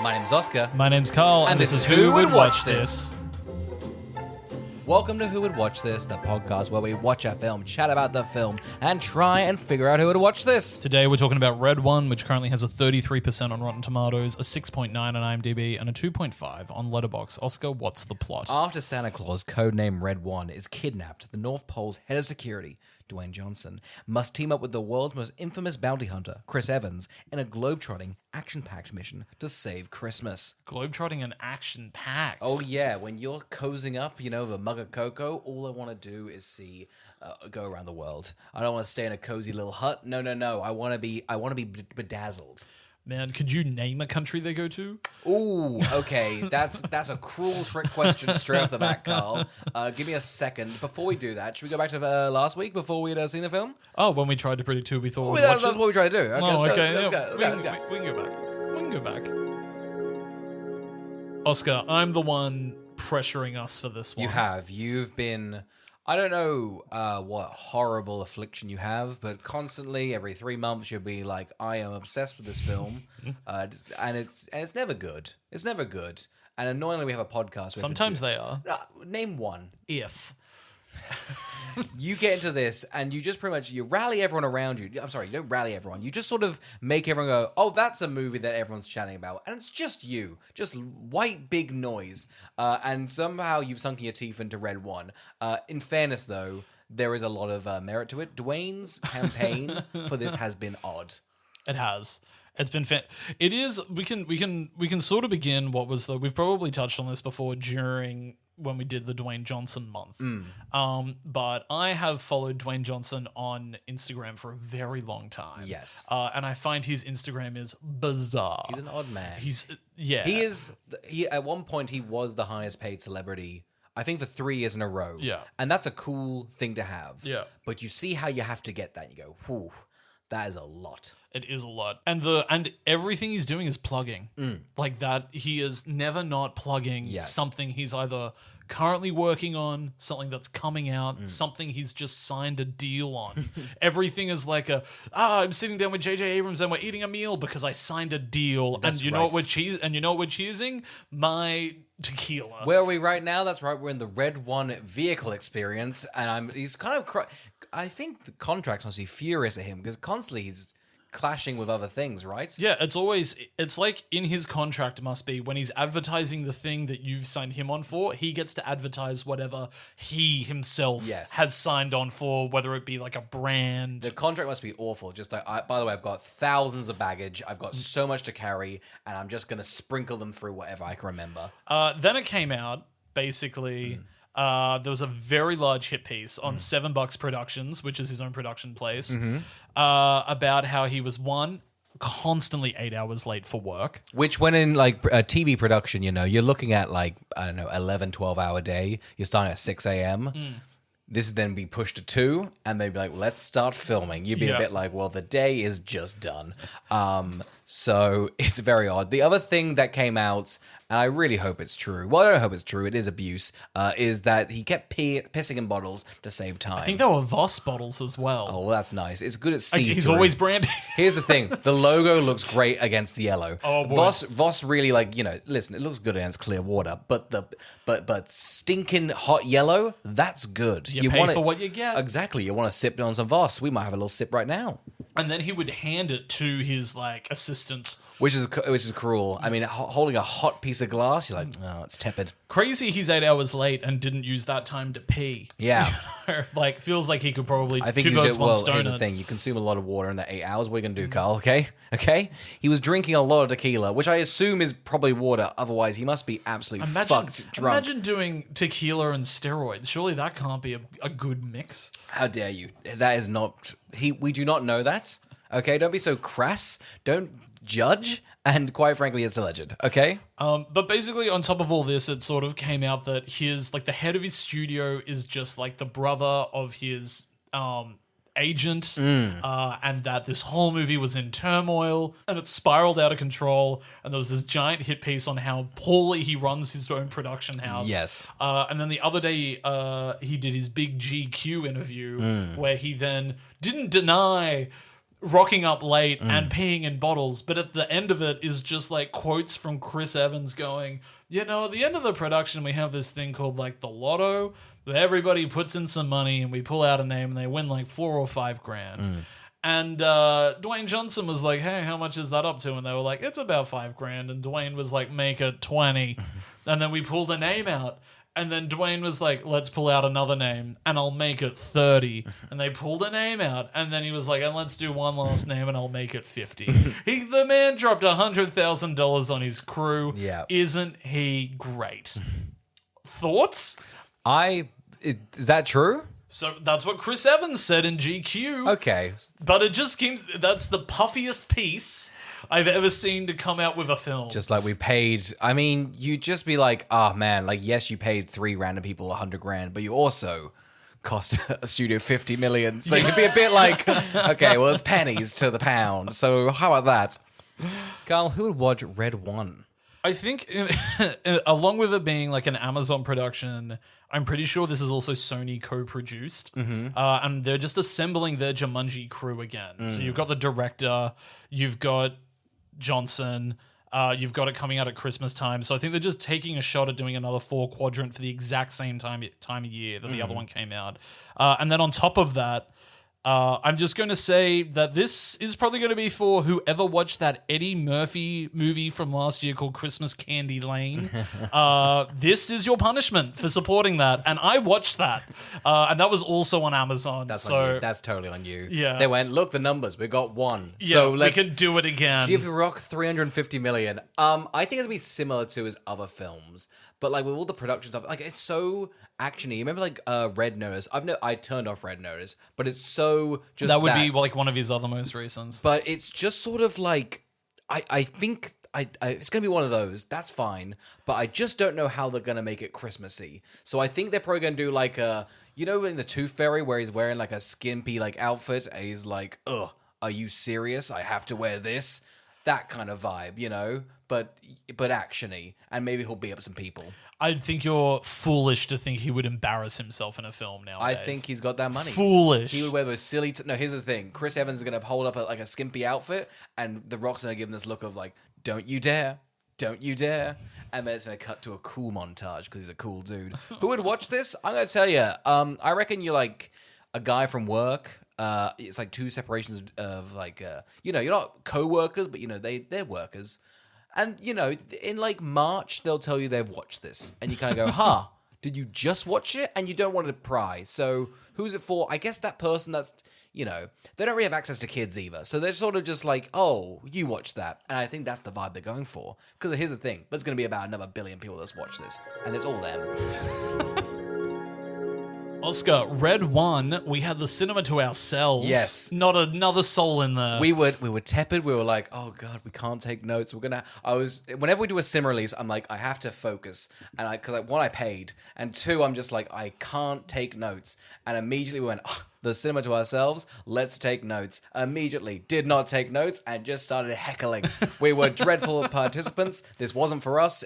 My name's Oscar. My name's Carl, and this is Who Would Watch This? Welcome to Who Would Watch This, the podcast where we watch a film, chat about the film, and try and figure out who would watch this. Today we're talking about Red One, which currently has a 33% on Rotten Tomatoes, a 6.9 on IMDb, and a 2.5 on Letterboxd. Oscar, what's the plot? After Santa Claus, codename Red One, is kidnapped, the North Pole's head of security, Dwayne Johnson, must team up with the world's most infamous bounty hunter, Chris Evans, in a globe-trotting, action-packed mission to save Christmas. Globetrotting and action-packed. Oh yeah, when you're cozying up, with a mug of cocoa, all I want to do is go around the world. I don't want to stay in a cozy little hut. No. I want to be bedazzled. Man, could you name a country they go to? Ooh, okay. That's a cruel trick question straight off the bat, Carl. Give me a second. Before we do that, should we go back to last week before we'd seen the film? Oh, when we tried to predict who we thought would that's watch it? what we tried to do. Okay, let's go. We can go back. We can go back. Oscar, I'm the one pressuring us for this one. You have. You've been... I don't know what horrible affliction you have, but constantly, every 3 months, you'll be like, I am obsessed with this film, and it's never good. It's never good. And annoyingly, we have a podcast. Sometimes they are. Name one. If. You get into this, and you just pretty much, you rally everyone around you. I'm sorry, you don't rally everyone. You just sort of make everyone go, oh, that's a movie that everyone's chatting about. And it's just you. Just white, big noise. And somehow you've sunken your teeth into Red One. In fairness, though, there is a lot of merit to it. Dwayne's campaign for this has been odd. It has. It's been it is. We can sort of begin what was we've probably touched on this before during when we did the Dwayne Johnson month. But I have followed Dwayne Johnson on Instagram for a very long time. Yes. And I find his Instagram is bizarre. He's an odd man. He at one point he was the highest paid celebrity, I think, for 3 years in a row. Yeah. And that's a cool thing to have. Yeah. But you see how you have to get that and you go, whew, that is a lot. It is a lot. And everything he's doing is plugging. Like that, he is never not plugging something he's either currently working on, something that's coming out, something he's just signed a deal on. Everything is like I'm sitting down with J.J. Abrams and we're eating a meal because I signed a deal. That's and you know what we're cheesing? My tequila. Where are we right now? That's right. We're in the Red One vehicle experience, and he's kind of I think the contracts must be furious at him because constantly he's clashing with other things, right? Yeah, it's like in his contract must be when he's advertising the thing that you've signed him on for, he gets to advertise whatever he himself has signed on for, whether it be like a brand. The contract must be awful. Just like, by the way, I've got thousands of baggage, I've got so much to carry, and I'm just going to sprinkle them through whatever I can remember. Then it came out, basically... there was a very large hit piece on $7 Productions, which is his own production place, about how he was constantly 8 hours late for work. Which when in like a TV production, you're looking at like, I don't know, 11, 12-hour day. You're starting at 6 a.m. This would then be pushed to 2, and they'd be like, let's start filming. You'd be a bit like, well, the day is just done. So it's very odd. The other thing that came out, and I really hope it's true, well, I don't hope it's true, it is abuse, is that he kept pissing in bottles to save time. I think there were Voss bottles as well. Oh, well, that's nice. It's good at see-through. He's always branding. Here's the thing. The logo looks great against the yellow. Oh, boy. Voss really, listen, it looks good against clear water, but stinking hot yellow, that's good. You pay for what you get. Exactly. You want to sip on some Voss. We might have a little sip right now. And then he would hand it to his assistant. Which is cruel. I mean, holding a hot piece of glass, you're like, oh, it's tepid. Crazy he's 8 hours late and didn't use that time to pee. Yeah. Feels like he could probably I think two birds, one stone. Here's the thing. You consume a lot of water in that 8 hours. What are you going to do, Carl? Okay? He was drinking a lot of tequila, which I assume is probably water. Otherwise, he must be absolutely fucked drunk. Imagine doing tequila and steroids. Surely that can't be a good mix. How dare you? That is not... We do not know that. Okay? Don't be so crass. Don't judge. And quite frankly, it's alleged, okay? But basically, on top of all this, it sort of came out that the head of his studio is just like the brother of his agent, and that this whole movie was in turmoil, and it spiraled out of control, and there was this giant hit piece on how poorly he runs his own production house. Yes. And then the other day, he did his big GQ interview, where he then didn't deny rocking up late and peeing in bottles, but at the end of it is just like quotes from Chris Evans going, at the end of the production we have this thing called like the lotto, where everybody puts in some money and we pull out a name and they win like $4 or $5 grand. And Dwayne Johnson was like, hey, how much is that up to? And they were like, it's about $5 grand. And Dwayne was like, make it 20. And then we pulled a name out. And then Dwayne was like, let's pull out another name and I'll make it 30. And they pulled a name out. And then he was like, and let's do one last name and I'll make it 50. The man dropped $100,000 on his crew. Yeah. Isn't he great? Thoughts? Is that true? So that's what Chris Evans said in GQ. Okay. But it just came, that's the puffiest piece I've ever seen to come out with a film. Just like we paid, I mean, you'd just be like, oh man, like, yes, you paid 3 random people 100 grand, but you also cost a studio 50 million. So you'd be a bit like, okay, well, it's pennies to the pound. So how about that? Carl, who would watch Red One? I think, along with it being like an Amazon production, I'm pretty sure this is also Sony co-produced. And they're just assembling their Jumanji crew again. So you've got the director, you've got Johnson, you've got it coming out at Christmas time. So I think they're just taking a shot at doing another 4-quadrant for the exact same time of year that the other one came out. And then on top of that, I'm just going to say that this is probably going to be for whoever watched that Eddie Murphy movie from last year called Christmas Candy Lane. This is your punishment for supporting that. And I watched that. And that was also on Amazon. That's on you. That's totally on you. Yeah. They went, look, the numbers. We got 1. Yeah, so we can do it again. Give The Rock 350 million. I think it'll be similar to his other films. But like with all the production stuff, like it's so actiony. You remember like Red Notice? I turned off Red Notice, but it's so just that would be like one of his other most recent. But it's just sort of like I think it's gonna be one of those. That's fine, but I just don't know how they're gonna make it Christmassy. So I think they're probably gonna do like in the Tooth Fairy where he's wearing like a skimpy like outfit and he's like, ugh, are you serious? I have to wear this. That kind of vibe, but actiony, and maybe he'll beat up some people. I think you're foolish to think he would embarrass himself in a film nowadays. I think he's got that money. Foolish. He would wear those silly... No, here's the thing. Chris Evans is going to hold up a skimpy outfit, and The Rock's going to give him this look of like, don't you dare. Don't you dare. And then it's going to cut to a cool montage because he's a cool dude. Who would watch this? I'm going to tell you. I reckon you're like a guy from work... it's like 2 separations of like, you're not co-workers, but they're workers. And, in like March, they'll tell you they've watched this. And you kind of go, did you just watch it? And you don't want to pry. So who's it for? I guess that person that's, they don't really have access to kids either. So they're sort of just like, oh, you watched that. And I think that's the vibe they're going for. Because here's the thing. There's going to be about another 1 billion people that's watched this. And it's all them. Oscar, Red One, we had the cinema to ourselves. Yes. Not another soul in there. We were tepid. We were like, oh God, we can't take notes. Whenever we do a cinema release, I'm like, I have to focus. And because one, I paid. And 2, I'm just like, I can't take notes. And immediately we went, the cinema to ourselves, let's take notes. Immediately did not take notes and just started heckling. We were dreadful participants. This wasn't for us.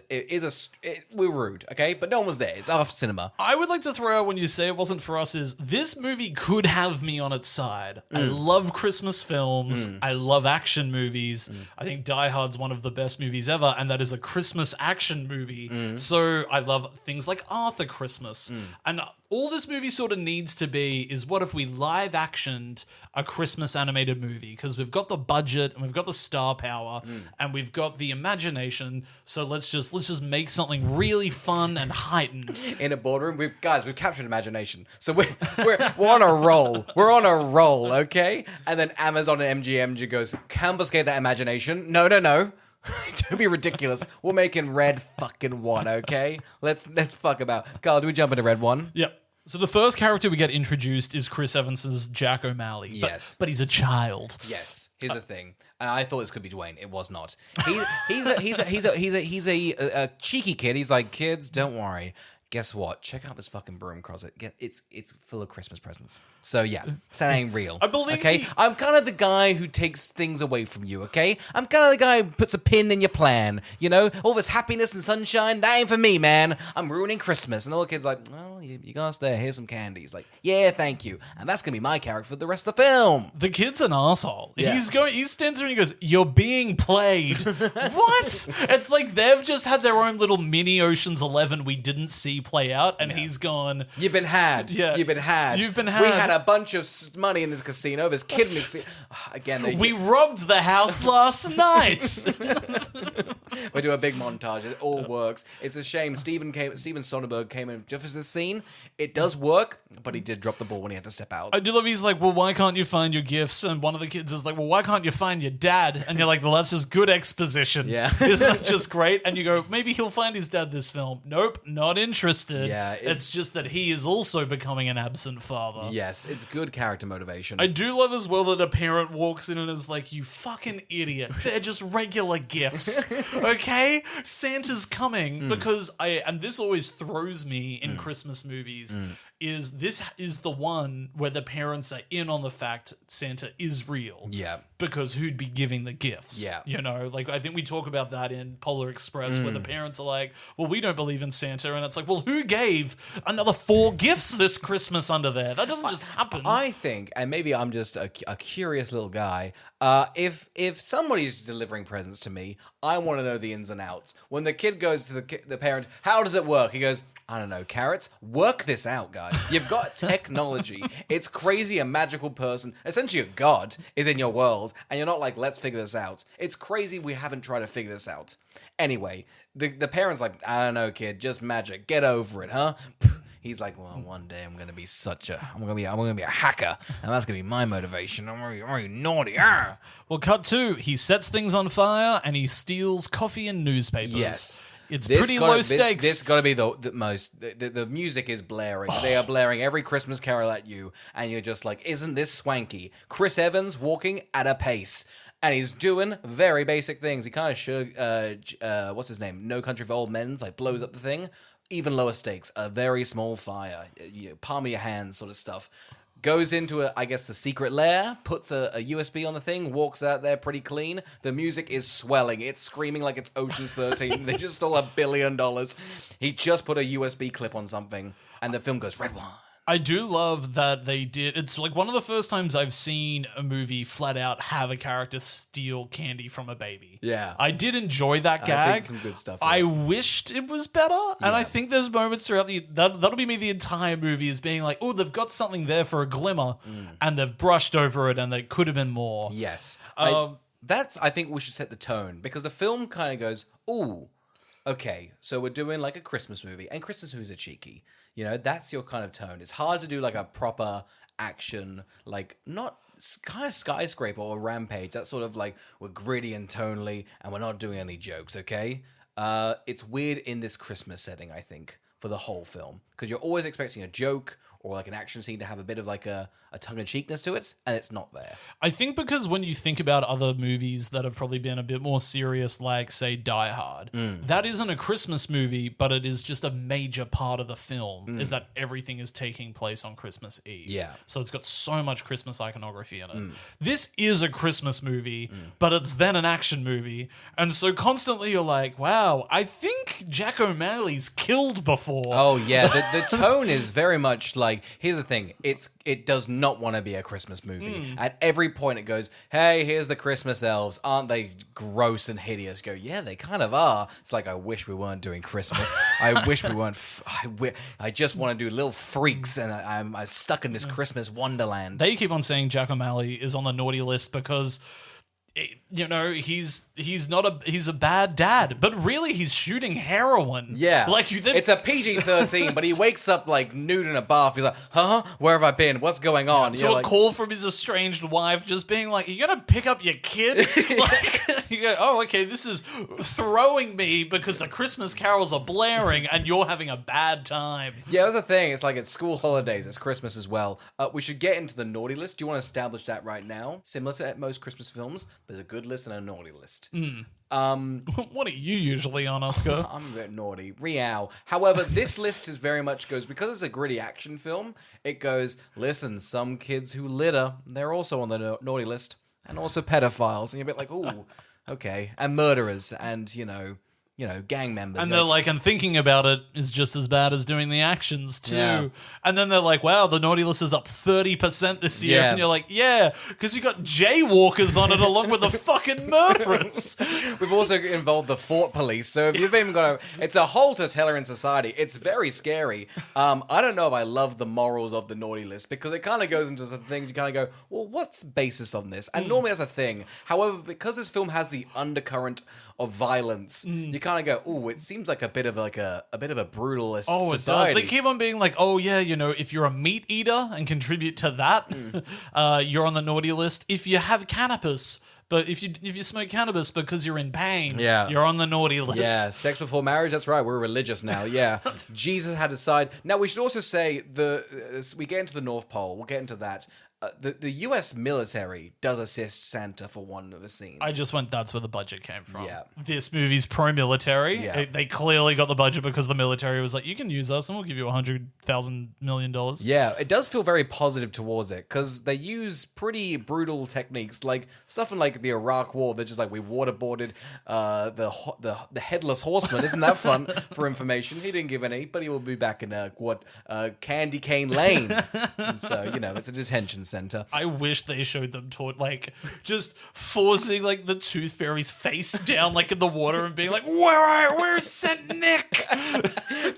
We're rude, okay? But no one was there. It's our cinema. I would like to throw out when you say it wasn't for us is this movie could have me on its side. I love Christmas films. I love action movies. I think Die Hard's one of the best movies ever, and that is a Christmas action movie. So I love things like Arthur Christmas. And all this movie sort of needs to be is what if we live actioned a Christmas animated movie? Because we've got the budget and we've got the star power and we've got the imagination. So let's just make something really fun and heightened. In a boardroom, we've captured imagination. So we're on a roll. We're on a roll, okay? And then Amazon and MGM goes, confiscate that imagination. No. Don't be ridiculous. We're making Red fucking One, okay? Let's fuck about. Carl, do we jump into Red One? Yep. So the first character we get introduced is Chris Evans's Jack O'Malley. Yes. But he's a child. Yes. Here's the thing. And I thought this could be Dwayne. It was not. He's a cheeky kid. He's like, kids, don't worry. guess what? Check out this fucking broom closet. It's full of Christmas presents. So yeah, Santa ain't real. I believe Okay, I'm kind of the guy who takes things away from you. Okay, I'm kind of the guy who puts a pin in your plan. You know, all this happiness and sunshine, that ain't for me, man. I'm ruining Christmas. And all the kids are like, well, you got us there. Here's some candies. Like, yeah, thank you. And that's gonna be my character for the rest of the film. The kid's an asshole. Yeah. He stands there and he goes, "You're being played." What? It's like they've just had their own little mini Ocean's 11 we didn't see play out, and he's gone, You've been had. Yeah. You've been had. You've been had. We had a bunch of money in this casino. This kid in this... Again, "We robbed the house last night." we do a big montage. It all works. It's a shame Steven Soderbergh came in just for this scene. It does work, but he did drop the ball when he had to step out. I do love he's like, "Well, why can't you find your gifts?" And one of the kids is like, "Well, why can't you find your dad?" And you're like, "Well, that's just good exposition." Yeah. Isn't that just great? And you go, "Maybe he'll find his dad this film." Nope, not interested. Yeah, it's just that he is also becoming an absent father. Yes, it's good character motivation. I do love as well that a parent walks in and is like, "You fucking idiot. They're just regular gifts." Okay? Santa's coming because and this always throws me in Christmas movies. This is the one where the parents are in on the fact Santa is real. Yeah. Because who'd be giving the gifts? Yeah. You know, like I think we talk about that in Polar Express where the parents are like, "Well, we don't believe in Santa." And it's like, well, who gave another 4 gifts this Christmas under there? That doesn't just happen. I think, and maybe I'm just a curious little guy, if somebody's delivering presents to me, I want to know the ins and outs. When the kid goes to the parent, "How does it work?" He goes, "I don't know, carrots. Work this out, guys. You've got technology. It's crazy. A magical person, essentially a god, is in your world, and you're not like, let's figure this out. It's crazy. We haven't tried to figure this out. Anyway, the parent's like, I don't know, kid. Just magic. Get over it, huh?" He's like, "Well, one day I'm gonna be I'm gonna be a hacker, and that's gonna be my motivation. I'm gonna be naughty." Well, cut 2. He sets things on fire and he steals coffee and newspapers. Yes. It's pretty low stakes. This got to be the most. The music is blaring. They are blaring every Christmas Carol at you, and you're just like, "Isn't this swanky?" Chris Evans walking at a pace, and he's doing very basic things. He kind of should. What's his name? No Country for Old Men. Like blows up the thing. Even lower stakes. A very small fire. Palm of your hands, sort of stuff. Goes into the secret lair, puts a USB on the thing, walks out there pretty clean. The music is swelling. It's screaming like it's Ocean's 13. They just stole $1 billion. He just put a USB clip on something, and the film goes, red wine. I do love that they did. It's like one of the first times I've seen a movie flat out have a character steal candy from a baby. Yeah. I did enjoy that gag. I think some good stuff. I wished it was better. And I think there's moments throughout that'll be me the entire movie is being like, oh, they've got something there for a glimmer and they've brushed over it and there could have been more. Yes. I think we should set the tone because the film kind of goes, ooh, okay, so we're doing like a Christmas movie and Christmas movies are cheeky. You know, that's your kind of tone. It's hard to do like a proper action, like not kind of skyscraper or rampage. That's sort of like we're gritty and tonally and we're not doing any jokes, okay? It's weird in this Christmas setting, I think, for the whole film. Because you're always expecting a joke or like an action scene to have a bit of like a tongue-in-cheekness to it, and it's not there. I think because when you think about other movies that have probably been a bit more serious, like, say, Die Hard, that isn't a Christmas movie, but it is just a major part of the film, is that everything is taking place on Christmas Eve. Yeah. So it's got so much Christmas iconography in it. This is a Christmas movie, but it's then an action movie, and so constantly you're like, wow, I think Jack O'Malley's killed before. Oh, yeah, the tone is very much like, here's the thing, it does not want to be a Christmas movie. At every point it goes, hey, here's the Christmas elves. Aren't they gross and hideous? Go, yeah, they kind of are. It's like, I wish we weren't doing Christmas. I wish we weren't. I just want to do little freaks and I'm stuck in this Christmas wonderland. They keep on saying Jack O'Malley is on the naughty list because... you know, he's a bad dad, but really he's shooting heroin. Yeah, like it's a PG-13, but he wakes up like nude in a bath. He's like, huh? Where have I been? What's going on? To a call from his estranged wife, just being like, "You gonna pick up your kid?" Like, you go, "Oh, okay, this is throwing me because the Christmas carols are blaring and you're having a bad time." Yeah, that's the thing. It's like it's school holidays. It's Christmas as well. We should get into the naughty list. Do you want to establish that right now? Similar to most Christmas films, There's a good list and a naughty list. What are you usually on, Oscar? I'm a bit naughty. Riao. However, this list is very much goes, because it's a gritty action film, it goes, listen, some kids who litter, they're also on the naughty list. And also pedophiles. And you're a bit like, ooh, okay. And murderers and, gang members. And they're like, and thinking about it is just as bad as doing the actions too. Yeah. And then they're like, wow, the naughty list is up 30% this year. Yeah. And you're like, yeah, because you got jaywalkers on it along with the fucking murderers. We've also involved the Fort Police. So if you've even got it's a whole totalitarian society. It's very scary. I don't know if I love the morals of the naughty list because it kind of goes into some things you kind of go, well, what's the basis on this? And normally that's a thing. However, because this film has the undercurrent of violence, you kind of go, oh, it seems like a bit of a brutalist society. It does. They keep on being like, oh yeah, if you're a meat eater and contribute to that, you're on the naughty list. If you have cannabis, but if you smoke cannabis because you're in pain, you're on the naughty list. Yeah, sex before marriage, that's right. We're religious now, yeah. Jesus had a side. Now, we should also say, we get into the North Pole, we'll get into that. The U.S. military does assist Santa for one of the scenes. I just went, that's where the budget came from. Yeah. This movie's pro-military. Yeah. They clearly got the budget because the military was like, you can use us and we'll give you $100,000 million. Yeah, it does feel very positive towards it because they use pretty brutal techniques, like stuff in like the Iraq War. They're just like, we waterboarded the headless horseman. Isn't that fun for information? He didn't give any, but he will be back in Candy Cane Lane. And so, it's a detention center. I wish they showed them just forcing like the Tooth Fairy's face down like in the water and being like, where's Saint Nick?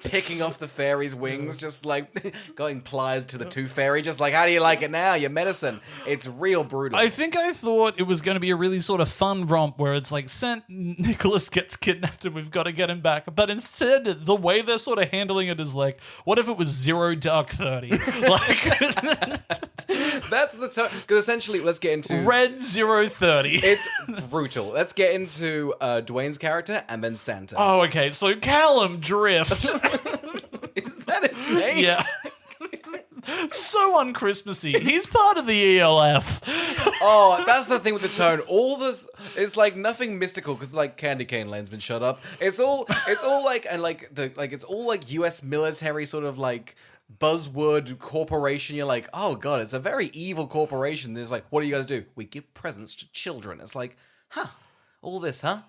Picking off the fairy's wings, just like going pliers to the Tooth Fairy, just like, how do you like it now? Your medicine. It's real brutal. I think I thought it was going to be a really sort of fun romp where it's like Saint Nicholas gets kidnapped and we've got to get him back. But instead, the way they're sort of handling it is like, what if it was 0 Dark 30? That's the tone. Because essentially, let's get into Red 030. It's brutal. Let's get into Dwayne's character and then Santa. Oh, okay. So Callum Drift. Is that his name? Yeah. So un-Christmassy. He's part of the ELF. Oh, that's the thing with the tone. All this, it's like nothing mystical because like Candy Cane Lane's been shut up. It's all like, and like it's all like U.S. military sort of like buzzword corporation. You're like, oh god, it's a very evil corporation. There's like, what do you guys do? We give presents to children. It's like, all this, huh?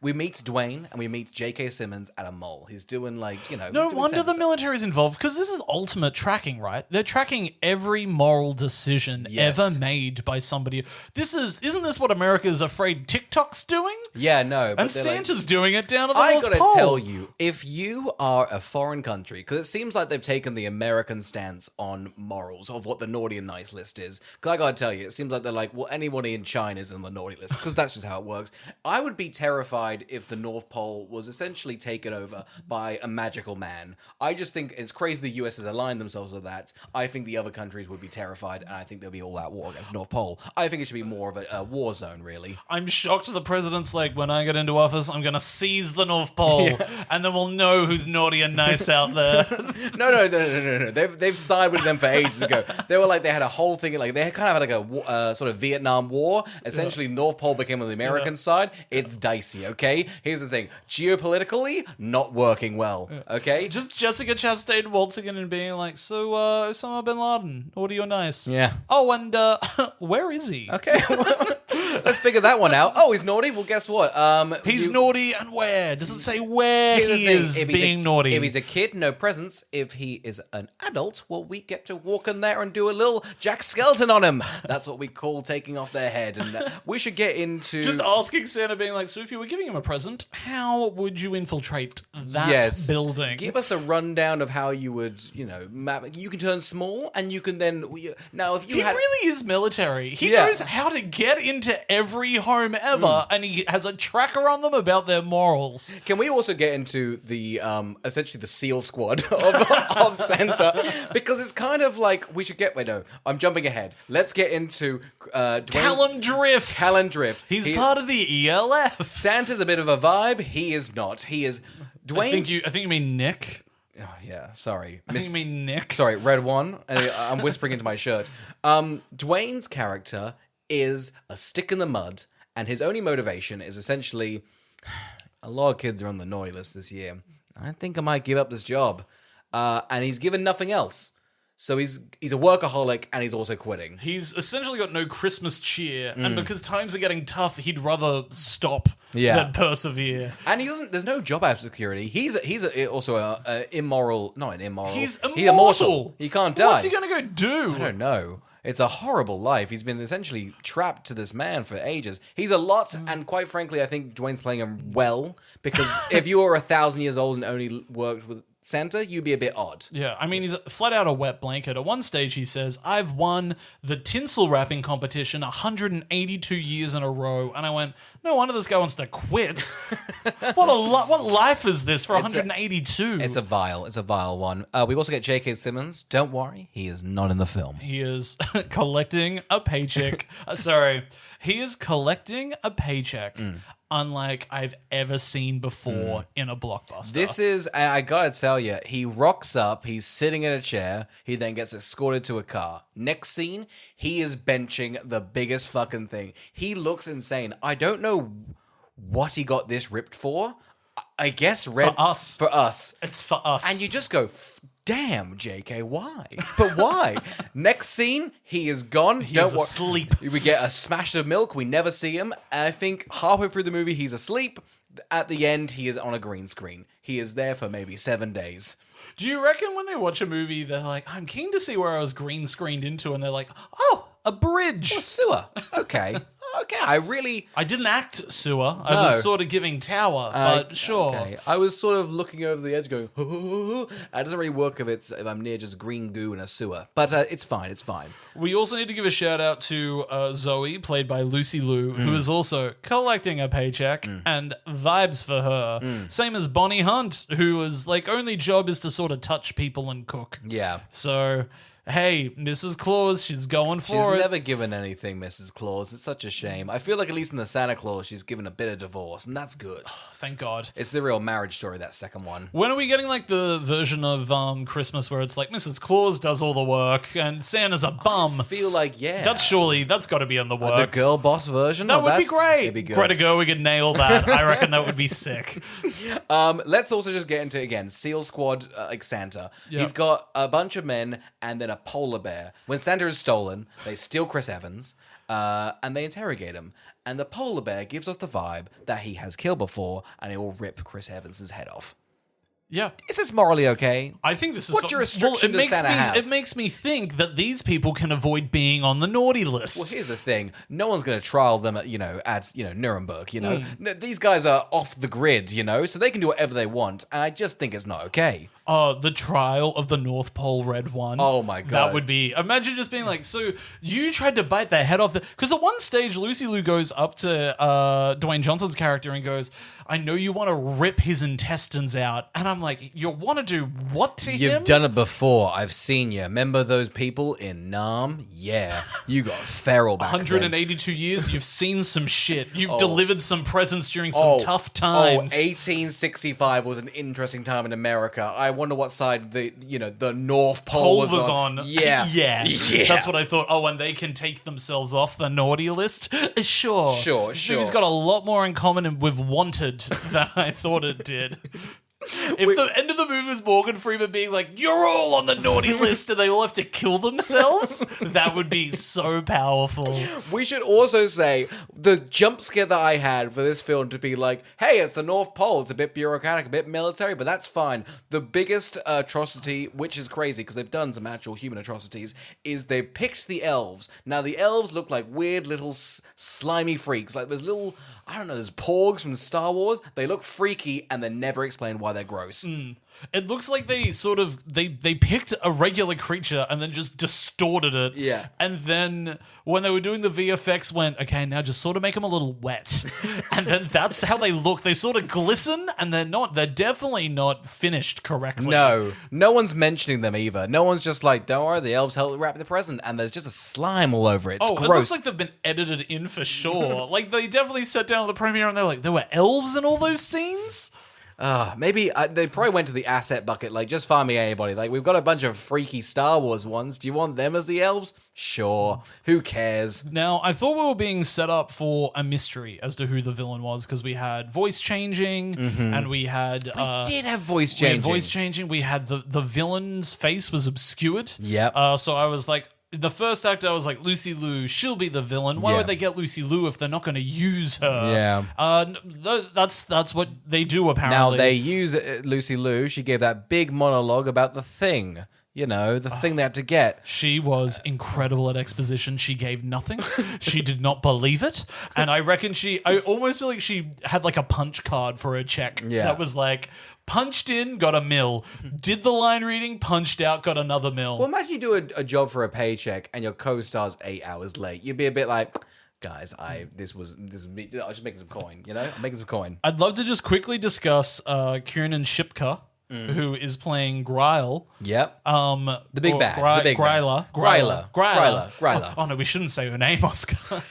We meet Dwayne and we meet J.K. Simmons at a mall. He's doing like, No wonder the military's involved because this is ultimate tracking, right? They're tracking every moral decision ever made by somebody. Isn't this what America's afraid TikTok's doing? Yeah, no. But and Santa's doing it down at the North Pole. I gotta tell you, if you are a foreign country, because it seems like they've taken the American stance on morals of what the naughty and nice list is. Because I gotta tell you, it seems like they're like, well, anybody in China is in the naughty list because that's just how it works. I would be terrified if the North Pole was essentially taken over by a magical man. I just think it's crazy the US has aligned themselves with that. I think the other countries would be terrified, and I think there'll be all out war against the North Pole. I think it should be more of a war zone, really. I'm shocked the president's like, when I get into office, I'm going to seize the North Pole, and then we'll know who's naughty and nice out there. No. They've sided with them for ages ago. They were like, they had a whole thing, like they kind of had like a sort of Vietnam War. Essentially, North Pole became on the American side. It's dicey, okay? Here's the thing. Geopolitically, not working well, okay? Just Jessica Chastain waltzing in and being like, so, Osama bin Laden, naughty or nice? Yeah. Oh, and, where is he? Okay, let's figure that one out. Oh, he's naughty? Well, guess what? He's naughty and where? Does it say where he is being naughty? If he's a kid, no presents. If he is an adult, well, we get to walk in there and do a little Jack Skeleton on him. That's what we call taking off their head. And we should get into... Just asking Santa, being like, so if you were giving him a present, how would you infiltrate that building? Give us a rundown of how you would, map. You can turn small, and you can then... Now, if you he really is military. He knows how to get into every home ever, and he has a tracker on them about their morals. Can we also get into the, essentially the SEAL squad of Santa? Because it's kind of like, we should get... Wait, no, I'm jumping ahead. Let's get into... Callum Drift. Callum Drift. He's part of the ELF. Santa's a bit of a vibe. He is not. He is... Dwayne. I think you mean Nick. Oh, yeah, sorry. I think you mean Nick. Sorry, Red One. I'm whispering into my shirt. Dwayne's character is a stick in the mud, and his only motivation is essentially, a lot of kids are on the naughty list this year. I think I might give up this job. And he's given nothing else. So he's a workaholic, and he's also quitting. He's essentially got no Christmas cheer, and because times are getting tough, he'd rather stop than persevere. And he doesn't. There's no job security. He's also immoral. Not an immoral. He's immortal. He can't die. What's he gonna go do? I don't know. It's a horrible life. He's been essentially trapped to this man for ages. He's a lot, and quite frankly, I think Dwayne's playing him well, because if you were 1,000 years old and only worked with Santa, you'd be a bit odd. Yeah, I mean, he's flat out a wet blanket. At one stage, he says, I've won the tinsel wrapping competition 182 years in a row. And I went, no wonder this guy wants to quit. What life is this for 182? It's a vile one. We also get J.K. Simmons. Don't worry, he is not in the film. He is collecting a paycheck. He is collecting a paycheck. Unlike I've ever seen before in a blockbuster. This is, and I gotta tell you, he rocks up, he's sitting in a chair, he then gets escorted to a car. Next scene, he is benching the biggest fucking thing. He looks insane. I don't know what he got this ripped for. I guess For us. For us. It's for us. And you just go, damn, JK, why? But why? Next scene, he is gone. He's asleep. We get a smash of milk. We never see him. I think halfway through the movie, he's asleep. At the end, he is on a green screen. He is there for maybe 7 days. Do you reckon when they watch a movie, they're like, I'm keen to see where I was green screened into, and they're like, oh, a bridge. A sewer. Okay. Okay, I didn't act sewer. I was sort of giving tower, but sure. Okay. I was sort of looking over the edge going, it doesn't really work if I'm near just green goo in a sewer. But it's fine, it's fine. We also need to give a shout out to Zoe, played by Lucy Liu, who is also collecting a paycheck and vibes for her. Same as Bonnie Hunt, who is only job is to sort of touch people and cook. Yeah. So... hey, Mrs. Claus, she's going for it. She's never given anything, Mrs. Claus. It's such a shame. I feel like at least in the Santa Claus, she's given a bit of divorce, and that's good. Thank God. It's the real marriage story, that second one. When are we getting the version of Christmas where it's like Mrs. Claus does all the work and Santa's a bum? I feel like, yeah. That's got to be in the works. The girl boss version? That would be great. It'd be good. Greta Gerwig nail that. I reckon that would be sick. Let's also just get into, again, SEAL Squad, Santa. Yep. He's got a bunch of men and then a polar bear. When Santa is stolen, they steal Chris Evans, and they interrogate him. And the polar bear gives off the vibe that he has killed before, and he will rip Chris Evans' head off. Yeah. Is this morally okay? I think this is... What jurisdiction does Santa have? It makes me think that these people can avoid being on the naughty list. Well, here's the thing. No one's going to trial them at Nuremberg, These guys are off the grid, so they can do whatever they want, and I just think it's not okay. The trial of the North Pole Red One. Oh my God. That would be... Imagine just being like, so you tried to bite the head off the... Because at one stage, Lucy Liu goes up to Dwayne Johnson's character and goes, I know you want to rip his intestines out. And I'm like, you want to do what to him? You've done it before. I've seen you. Remember those people in Nam? Yeah. You got feral back 182 years, you've seen some shit. You've delivered some presents during some tough times. 1865 was an interesting time in America. I wonder what side the North Pole was on. Yeah. Yeah. That's what I thought. Oh, and they can take themselves off the naughty list? Sure. This movie's got a lot more in common with Wanted than I thought it did. If the end of the movie was Morgan Freeman being like, you're all on the naughty list and they all have to kill themselves, that would be so powerful. We should also say the jump scare that I had for this film to be like, hey, it's the North Pole. It's a bit bureaucratic, a bit military, but that's fine. The biggest atrocity, which is crazy because they've done some actual human atrocities, is they picked the elves. Now, the elves look like weird little slimy freaks. Like there's little, there's porgs from Star Wars. They look freaky and they're never explained why they're gross. It looks like they sort of they picked a regular creature and then just distorted it. Yeah. And then when they were doing the VFX went, okay, now just sort of make them a little wet. And then that's how they look. They sort of glisten and they're definitely not finished correctly. No one's mentioning them either. No one's just like, don't worry, the elves helped wrap the present, and there's just a slime all over it. It's gross. It looks like they've been edited in for sure. Like they definitely sat down at the premiere and they're like, there were elves in all those scenes? Maybe they probably went to the asset bucket, like, just find me anybody. Like, we've got a bunch of freaky Star Wars ones. Do you want them as the elves? Sure. Who cares? Now, I thought we were being set up for a mystery as to who the villain was, because we had voice changing, and we had... We did have voice We changing. had voice changing. We had the villain's face was obscured. Yep. So I was like... The first actor, I was like, Lucy Liu, she'll be the villain. Why would they get Lucy Liu if they're not going to use her? Yeah. That's what they do, apparently. Now, they use Lucy Liu. She gave that big monologue about the thing. You know, the thing they had to get. She was incredible at exposition. She gave nothing. She did not believe it. And I reckon I almost feel like she had like a punch card for her check. Yeah. That was like, punched in, got a mil. Did the line reading, punched out, got another mil. Well, imagine you do a job for a paycheck and your co-star's 8 hours late. You'd be a bit like, guys, this was me. I was just making some coin, you know? I'm making some coin. I'd love to just quickly discuss Kiernan Shipka, who is playing Gryle. Yep. The big bad. The big Gryla. Gryla. Oh, no, we shouldn't say her name, Oscar.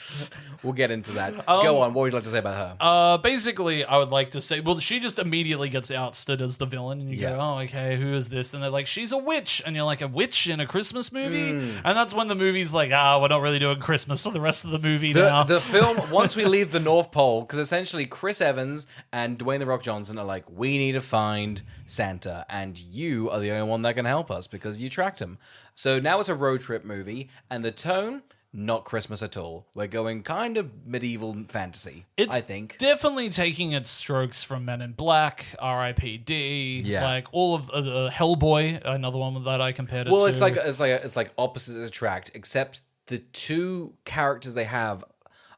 We'll get into that. Go on. What would you like to say about her? Basically, I would like to say, well, she just immediately gets ousted as the villain, and you go, oh, okay, who is this? And they're like, she's a witch, and you're like, a witch in a Christmas movie? And that's when the movie's like, we're not really doing Christmas for the rest of the movie now. The film, once we leave the North Pole, because essentially Chris Evans and Dwayne The Rock Johnson are like, we need to find Santa, and you are the only one that can help us because you tracked him. So now it's a road trip movie, and the tone... not Christmas at all. We're going kind of medieval fantasy, I think. Definitely taking its strokes from Men in Black, R.I.P.D., like all of Hellboy, another one that I compared it to. Well, it's like opposites attract, except the two characters they have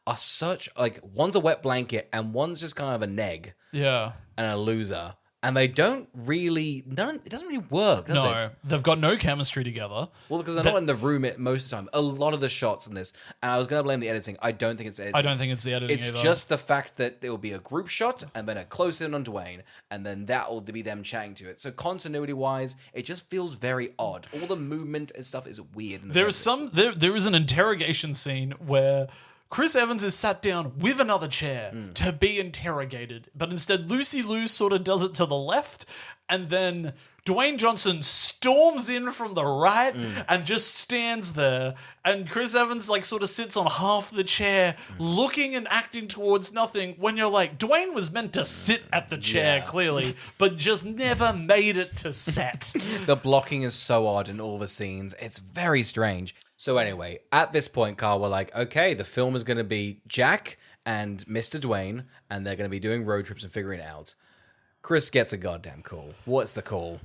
are such, like, one's a wet blanket and one's just kind of a neg. Yeah. And a loser. And they don't really... it doesn't really work, does it? No, they've got no chemistry together. Well, because they're not in the room most of the time. A lot of the shots in this, and I was going to blame the editing. I don't think it's editing. I don't think it's the editing It's either. just the fact that there will be a group shot, and then a close-in on Dwayne, and then that will be them chatting to it. So continuity-wise, it just feels very odd. All the movement and stuff is weird. There is an interrogation scene where... Chris Evans is sat down with another chair to be interrogated, but instead Lucy Liu sort of does it to the left, and then Dwayne Johnson storms in from the right and just stands there, and Chris Evans like sort of sits on half the chair looking and acting towards nothing, when you're like, Dwayne was meant to sit at the chair clearly, but just never made it to set. The blocking is so odd in all the scenes. It's very strange. So anyway, at this point, Carl, we're like, okay, the film is going to be Jack and Mr. Dwayne, and they're going to be doing road trips and figuring it out. Chris gets a goddamn call. What's the call?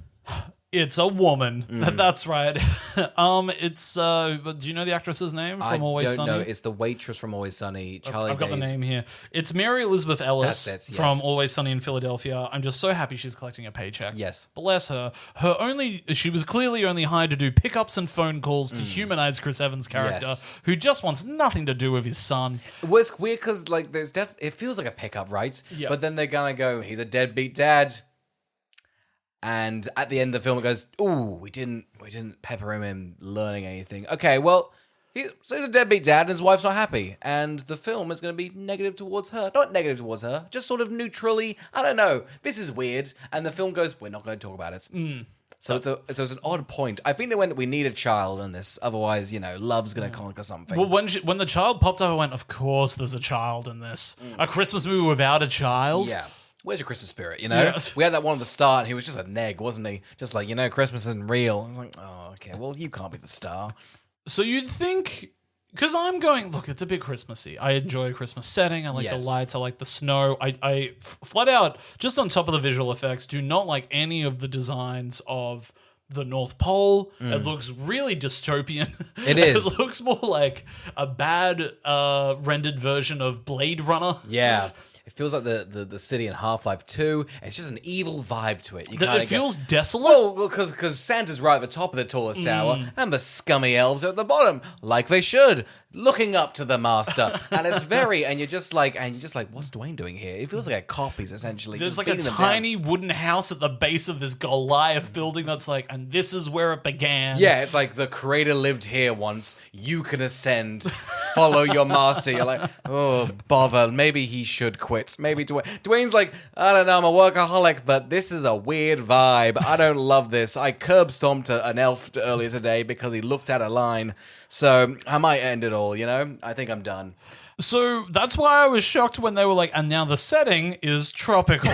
It's a woman. That's right. It's do you know the actress's name from Always Sunny? I don't know. It's the waitress from Always Sunny. Charlie I've got the Day's. name here. It's Mary Elizabeth Ellis That's it, yes. from Always Sunny in Philadelphia. I'm just so happy she's collecting a paycheck. Yes. Bless her. She was clearly only hired to do pickups and phone calls to humanize Chris Evans' character, who just wants nothing to do with his son. Well, it's weird because like it feels like a pickup, right? Yeah. But then they're gonna go, he's a deadbeat dad. And at the end of the film, it goes, "Ooh, we didn't pepper him in learning anything." Okay, well, he's a deadbeat dad, and his wife's not happy, and the film is going to be negative towards her. Not negative towards her, just sort of neutrally. I don't know. This is weird, and the film goes, "We're not going to talk about it." So it's an odd point. I think they went, "We need a child in this, otherwise, love's going to conquer something." Well, when the child popped up, I went, "Of course, there's a child in this. A Christmas movie without a child." Yeah. Where's your Christmas spirit, Yeah. We had that one at the start, and he was just a neg, wasn't he? Just like, Christmas isn't real. I was like, oh, okay, well, you can't be the star. So you'd think... Because I'm going, look, it's a bit Christmassy. I enjoy a Christmas setting. I like the lights. I like the snow. I flat out, just on top of the visual effects, do not like any of the designs of the North Pole. It looks really dystopian. It is. It looks more like a bad rendered version of Blade Runner. Yeah. It feels like the city in Half-Life 2. It's just an evil vibe to it. It feels desolate. Well, because Santa's right at the top of the tallest tower, and the scummy elves are at the bottom, like they should, looking up to the master. And it's and you're just like, what's Dwayne doing here? It feels like a cop. He's essentially There's just like a beating them tiny down. wooden house at the base of this Goliath building that's like, and this is where it began. Yeah, it's like the creator lived here once. You can ascend follow your master. You're like, oh, bother. Maybe he should quit. Maybe Dwayne's like, I don't know, I'm a workaholic, but this is a weird vibe. I don't love this. I curb stomped an elf earlier today because he looked at a line. So I might end it all, I think I'm done. So that's why I was shocked when they were like, and now the setting is tropical.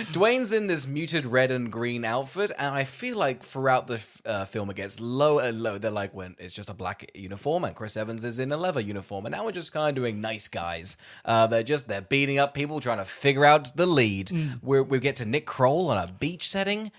Dwayne's in this muted red and green outfit, and I feel like throughout the film it gets lower and lower. They're like, when it's just a black uniform, and Chris Evans is in a leather uniform, and now we're just kind of doing nice guys. They're beating up people, trying to figure out the lead. We get to Nick Kroll on a beach setting.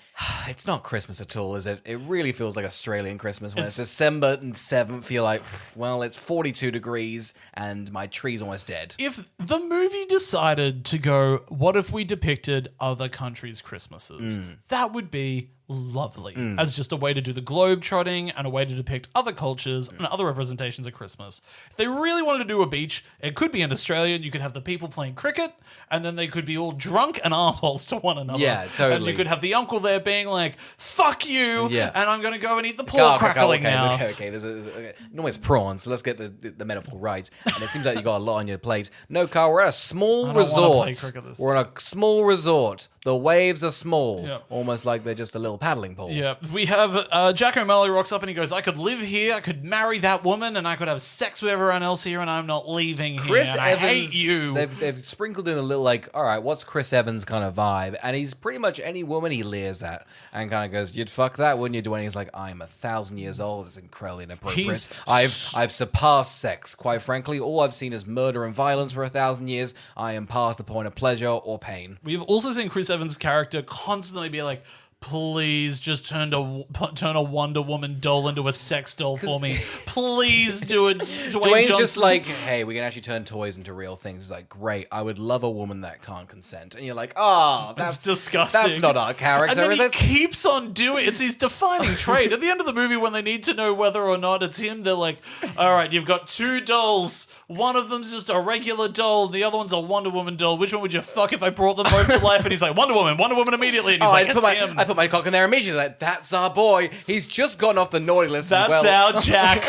It's not Christmas at all, is it? It really feels like Australian Christmas when it's December 7th. You're like, well, it's 42 degrees, and my tree's almost dead. If the movie decided to go, what if we depicted other countries' Christmases? That would be lovely as just a way to do the globe trotting and a way to depict other cultures and other representations of Christmas. If they really wanted to do a beach, it could be in Australia and you could have the people playing cricket and then they could be all drunk and assholes to one another. Yeah, totally. And you could have the uncle there being like, fuck you, and I'm going to go and eat the pork Carl, crackling now. now. Okay. No, it's prawns, so let's get the metaphor right. And it seems like you got a lot on your plate. No, Carl, we're at a small resort. We're on a small resort. The waves are small, almost like they're just a little paddling pool. Yeah, we have Jack O'Malley rocks up and he goes, I could live here, I could marry that woman, and I could have sex with everyone else here, and I'm not leaving Chris here, Evans, I hate you. They've sprinkled in a little like, all right, what's Chris Evans' kind of vibe? And he's pretty much any woman he leers at and kind of goes, you'd fuck that, wouldn't you? Dwayne, he's like, I'm 1,000 years old. It's incredibly inappropriate. I've surpassed sex. Quite frankly, all I've seen is murder and violence for 1,000 years. I am past the point of pleasure or pain. We've also seen Chris Evans' character constantly be like, please just turn a Wonder Woman doll into a sex doll for me. Please do it. Dwayne's just like, hey, we can actually turn toys into real things. He's like, great, I would love a woman that can't consent. And you're like, oh, that's disgusting. That's not our character. And then he keeps on doing it. It's his defining trait. At the end of the movie, when they need to know whether or not it's him, they're like, all right, you've got two dolls. One of them's just a regular doll. The other one's a Wonder Woman doll. Which one would you fuck if I brought them both to life? And he's like, Wonder Woman immediately. And he's like, it's him. I put my cock in there immediately. Like, that's our boy. He's just gotten off the naughty list as well. That's our Jack.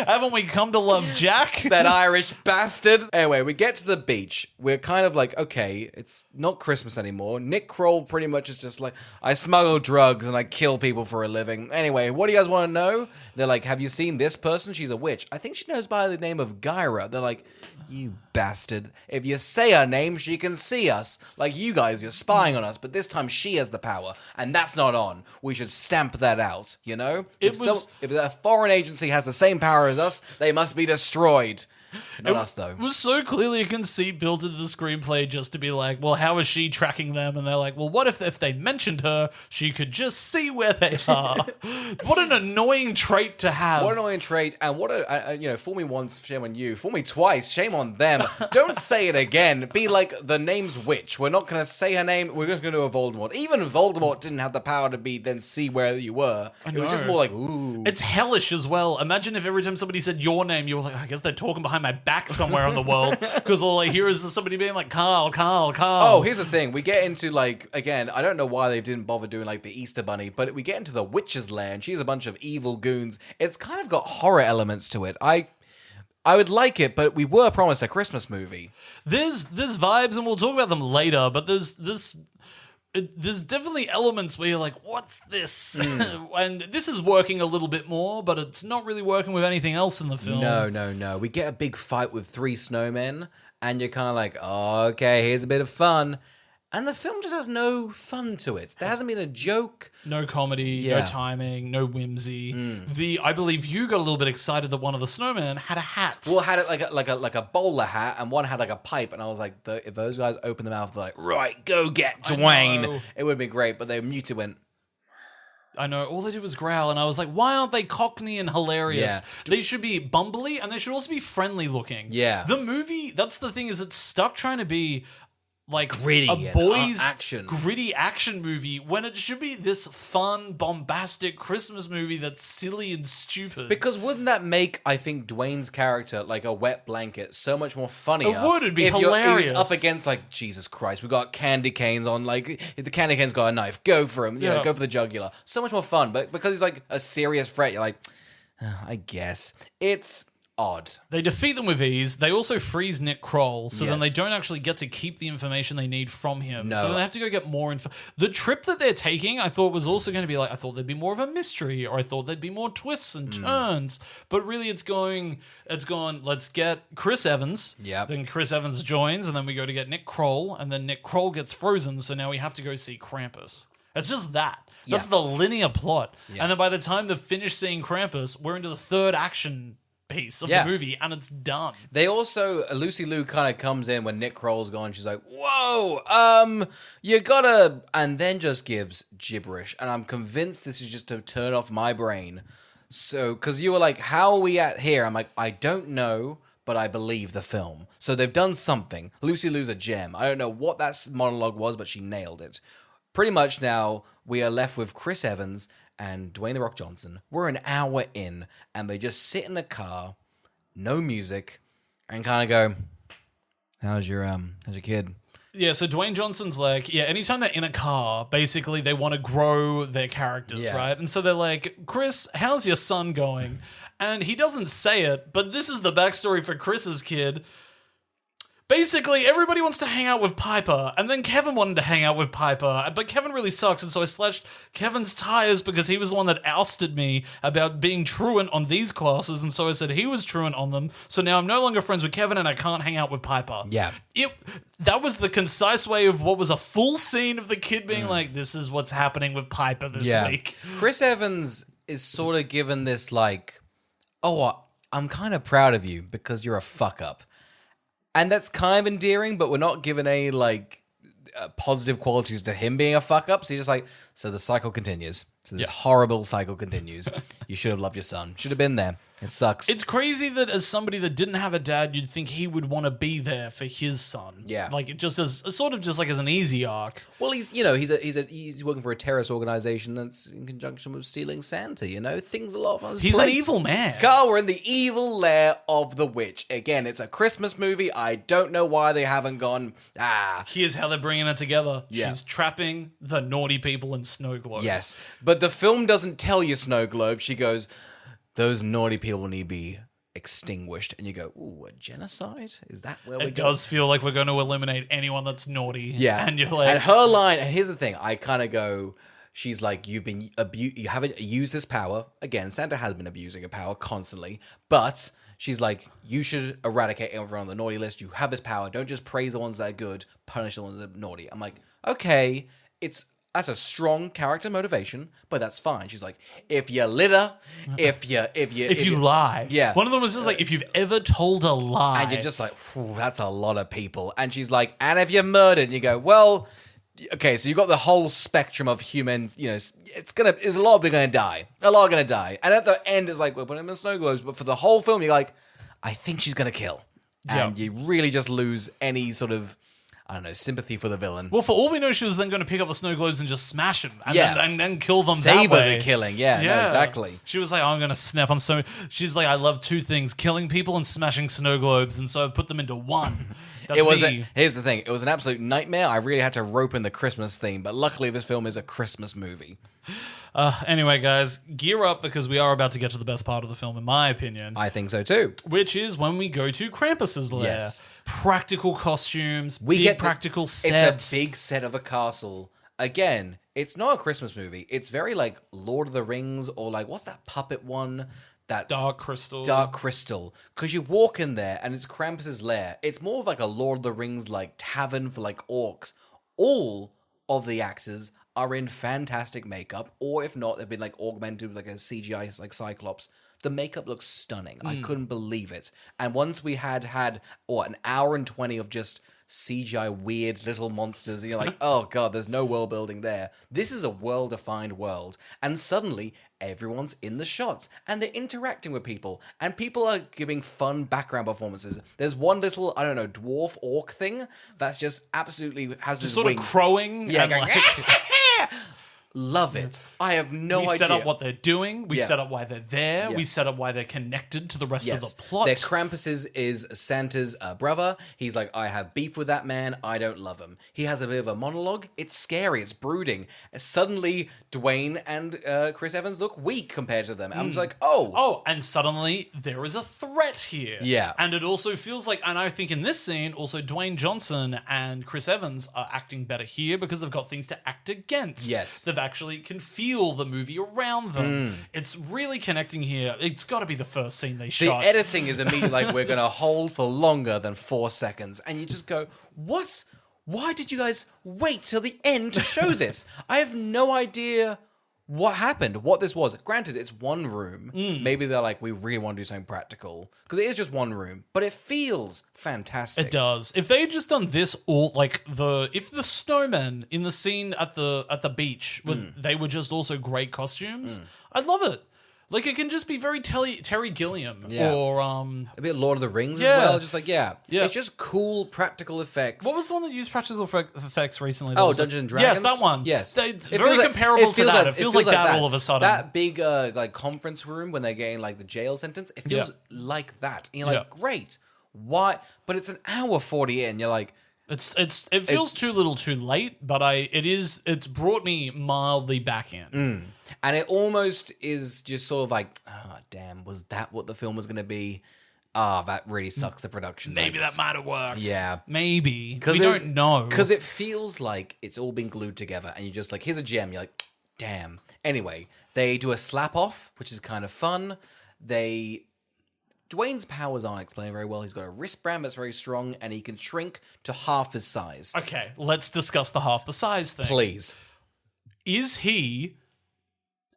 Haven't we come to love Jack? That Irish bastard. Anyway, we get to the beach. We're kind of like, okay, it's not Christmas anymore. Nick Kroll pretty much is just like, I smuggle drugs and I kill people for a living. Anyway, what do you guys want to know? They're like, have you seen this person? She's a witch. I think she knows by the name of Gyra. They're like, you bastard. If you say her name, she can see us. Like you guys, you're spying on us, but this time she has the power, and that's not on. We should stamp that out, If a foreign agency has the same power as us, they must be destroyed. Not us, though. It was so clearly a conceit built into the screenplay just to be like, well, how is she tracking them? And they're like, well, what if they mentioned her, she could just see where they are? What an annoying trait to have. What an annoying trait, and what fool me once, shame on you. Fool me twice, shame on them. Don't say it again. Be like, the name's witch. We're not going to say her name. We're just going to do a Voldemort. Even Voldemort didn't have the power to then see where you were. It was just more like, ooh. It's hellish as well. Imagine if every time somebody said your name, you were like, I guess they're talking behind my back somewhere in the world, because all I hear is somebody being like, Carl. Oh, here's the thing. We get into, like, again, I don't know why they didn't bother doing, like, the Easter Bunny, but we get into the witch's lair, and she's a bunch of evil goons. It's kind of got horror elements to it. I would like it, but we were promised a Christmas movie. There's vibes, and we'll talk about them later, but there's definitely elements where you're like, what's this? And this is working a little bit more, but it's not really working with anything else in the film. No. We get a big fight with 3 snowmen, and you're kind of like, oh, okay, here's a bit of fun. And the film just has no fun to it. There hasn't been a joke. No comedy, no timing, no whimsy. I believe you got a little bit excited that one of the snowmen had a hat. Well, had it like a bowler hat, and one had like a pipe, and I was like, if those guys open their mouth, they're like, right, go get Dwayne. It would be great, but they muted went. I know, all they did was growl, and I was like, why aren't they cockney and hilarious? Yeah. They should be bumbly, and they should also be friendly looking. Yeah. The movie, that's the thing, is it's stuck trying to be like gritty, a boys action. Gritty action movie when it should be this fun, bombastic Christmas movie that's silly and stupid. Because wouldn't that make, I think, Dwayne's character like a wet blanket so much more funnier? It would. It'd be hilarious. He was up against like, Jesus Christ, we got candy canes on, like the candy cane's got a knife, go for him, go for the jugular. So much more fun. But because he's like a serious threat, you're like, I guess. It's odd. They defeat them with ease. They also freeze Nick Kroll, so then Yes. they don't actually get to keep the information they need from him. No. So then they have to go get more info. The trip that they're taking, I thought was also going to be like, I thought there'd be more of a mystery, or I thought there'd be more twists and turns. But really, it's gone, let's get Chris Evans. Yep. Then Chris Evans joins, and then we go to get Nick Kroll, and then Nick Kroll gets frozen, so now we have to go see Krampus. It's just that. That's the linear plot. Yeah. And then by the time they've finished seeing Krampus, we're into the third action piece of the movie, and it's done. They also, Lucy Liu kind of comes in when Nick Kroll's gone. She's like, whoa, you gotta, and then just gives gibberish. And I'm convinced this is just to turn off my brain. So, because you were like, how are we at here? I'm like, I don't know, but I believe the film. So they've done something. Lucy Liu's a gem. I don't know what that monologue was, but she nailed it. Pretty much now, we are left with Chris Evans and Dwayne The Rock Johnson. We're an hour in, and they just sit in a car, no music, and kind of go, how's your kid? Yeah, so Dwayne Johnson's like, anytime they're in a car, basically they want to grow their characters, right? And so they're like, Chris, how's your son going? And he doesn't say it, but this is the backstory for Chris's kid. Basically, everybody wants to hang out with Piper, and then Kevin wanted to hang out with Piper, but Kevin really sucks, and so I slashed Kevin's tires because he was the one that ousted me about being truant on these classes, and so I said he was truant on them, so now I'm no longer friends with Kevin, and I can't hang out with Piper. Yeah. That was the concise way of what was a full scene of the kid being like, this is what's happening with Piper this week. Chris Evans is sort of given this like, I'm kind of proud of you because you're a fuck up. And that's kind of endearing, but we're not given any, like, positive qualities to him being a fuck-up. So you're just like, so the cycle continues. So this horrible cycle continues. You should have loved your son. Should have been there. It sucks. It's crazy that as somebody that didn't have a dad, you'd think he would want to be there for his son. Yeah. Like, just as, sort of just like as an easy arc. Well, he's working for a terrorist organization that's in conjunction with stealing Santa, Things a lot of us. He's an evil man. Carl, we're in the evil lair of the witch. Again, it's a Christmas movie. I don't know why they haven't gone, Here's how they're bringing it together. Yeah. She's trapping the naughty people in snow globes. Yes. But the film doesn't tell you snow globe. She goes, those naughty people need to be extinguished. And you go, ooh, a genocide? Is that where we're going? It does feel like we're going to eliminate anyone that's naughty. Yeah. And you're like... And her line, and here's the thing, I kind of go, she's like, you haven't used this power. Again, Santa has been abusing her power constantly. But she's like, you should eradicate everyone on the naughty list. You have this power. Don't just praise the ones that are good, punish the ones that are naughty. I'm like, okay, that's a strong character motivation, but that's fine. She's like, if you litter, if you lie. Yeah. One of them was just like, if you've ever told a lie. And you're just like, that's a lot of people. And she's like, and if you're murdered, and you go, well, okay, so you've got the whole spectrum of human, it's a lot of people going to die. A lot are going to die. And at the end, it's like, we're putting them in snow globes. But for the whole film, you're like, I think she's going to kill. And you really just lose any sort of, I don't know, sympathy for the villain. Well, for all we know, she was then going to pick up the snow globes and just smash them. And then kill them that Savor way. the killing, no, exactly. She was like, I'm going to snap on so... She's like, I love two things, killing people and smashing snow globes, and so I've put them into one. That's me. Here's the thing. It was an absolute nightmare. I really had to rope in the Christmas theme, but luckily this film is a Christmas movie. Anyway, guys, gear up because we are about to get to the best part of the film, in my opinion. I think so too. Which is when we go to Krampus's lair. Yes. Practical costumes, We big get practical sets. It's a big set of a castle. Again, it's not a Christmas movie. It's very like Lord of the Rings or like, what's that puppet one? That's Dark Crystal. Dark Crystal. Because you walk in there and it's Krampus's lair. It's more of like a Lord of the Rings like tavern for like orcs. All of the actors are in fantastic makeup, or if not, they've been like augmented with like a CGI like Cyclops. The makeup looks stunning. I couldn't believe it. And once we had an hour and 20 of just CGI weird little monsters, and you're like, oh god, there's no world building there. This is a well-defined world. And suddenly, everyone's in the shots, and they're interacting with people, and people are giving fun background performances. There's one little, I don't know, dwarf orc thing that's just absolutely has this sort wing. of crowing. Yeah, and going, like, Love it. I have no idea. We set up what they're doing. We Yeah. set up why they're there. Yeah. We set up why they're connected to the rest of Yes. the plot. Their Krampus is Santa's brother. He's like, I have beef with that man. I don't love him. He has a bit of a monologue. It's scary. It's brooding. Suddenly, Dwayne and Chris Evans look weak compared to them. I'm just like, Oh, and suddenly there is a threat here. Yeah. And it also feels like, and I think in this scene, also Dwayne Johnson and Chris Evans are acting better here because they've got things to act against. Yes. They've actually can feel the movie around them. It's really connecting here. It's got to be the first scene they The shot. editing is immediately like, we're going to hold for longer than 4 seconds. And you just go, what? Why did you guys wait till the end to show this? I have no idea what happened, what this was. Granted, it's one room. Maybe they're like, we really want to do something practical. Because it is just one room. But it feels fantastic. It does. If they had just done this all like if the snowmen in the scene at the beach they were just also great costumes, I'd love it. Like it can just be very Terry Gilliam or A bit Lord of the Rings Yeah. as well. Just like, Yeah. It's just cool practical effects. what was the one that used practical effects recently? Oh, Was it- Dungeons and Dragons? Yes, that one. Yes. It's It very feels comparable to that. It feels like that all of a sudden. That big like conference room when they're getting like the jail sentence, it feels like that. And you're like, great. Why? But it's an hour 40 in. You're like, It feels too little too late, but it's brought me mildly back in. and it almost is just sort of like, damn, was that what the film was going to be? That really sucks the production. Maybe notes. that might have worked. Yeah. Maybe. We don't know. Because it feels like it's all been glued together and you're just like, here's a gem. You're like, damn. Anyway, they do a slap off, which is kind of fun. Dwayne's powers aren't explained very well. He's got a wristband that's very strong and he can shrink to half his size. Okay, let's discuss the half the size thing. Please. Is he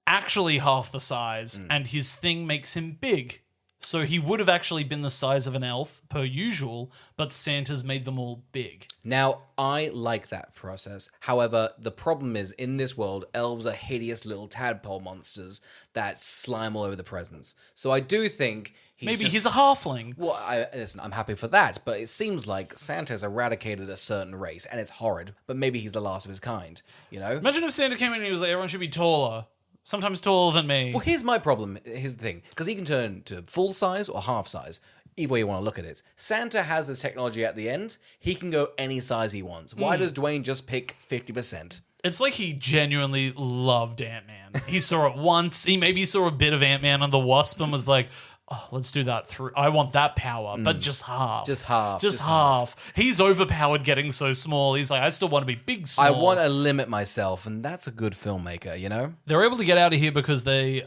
actually half the size and his thing makes him big? So he would have actually been the size of an elf per usual, but Santa's made them all big. Now, I like that process. However, the problem is, in this world, elves are hideous little tadpole monsters that slime all over the presents. So I do think He's a halfling. Well, listen, I'm happy for that, but it seems like Santa's eradicated a certain race, and it's horrid, but maybe he's the last of his kind, you know? Imagine if Santa came in and he was like, everyone should be taller. Sometimes taller than me. Well, here's my problem. Here's the thing. Because he can turn to full size or half size, either way you want to look at it. Santa has this technology at the end. He can go any size he wants. Why does Dwayne just pick 50%? It's like he genuinely loved Ant-Man. He saw it once. He maybe saw a bit of Ant-Man and the Wasp and was like, oh, let's do that through. I want that power, but just half. Just half. Just half. He's overpowered getting so small. He's like, I still want to be big, small. I want to limit myself, and that's a good filmmaker, you know? They're able to get out of here because they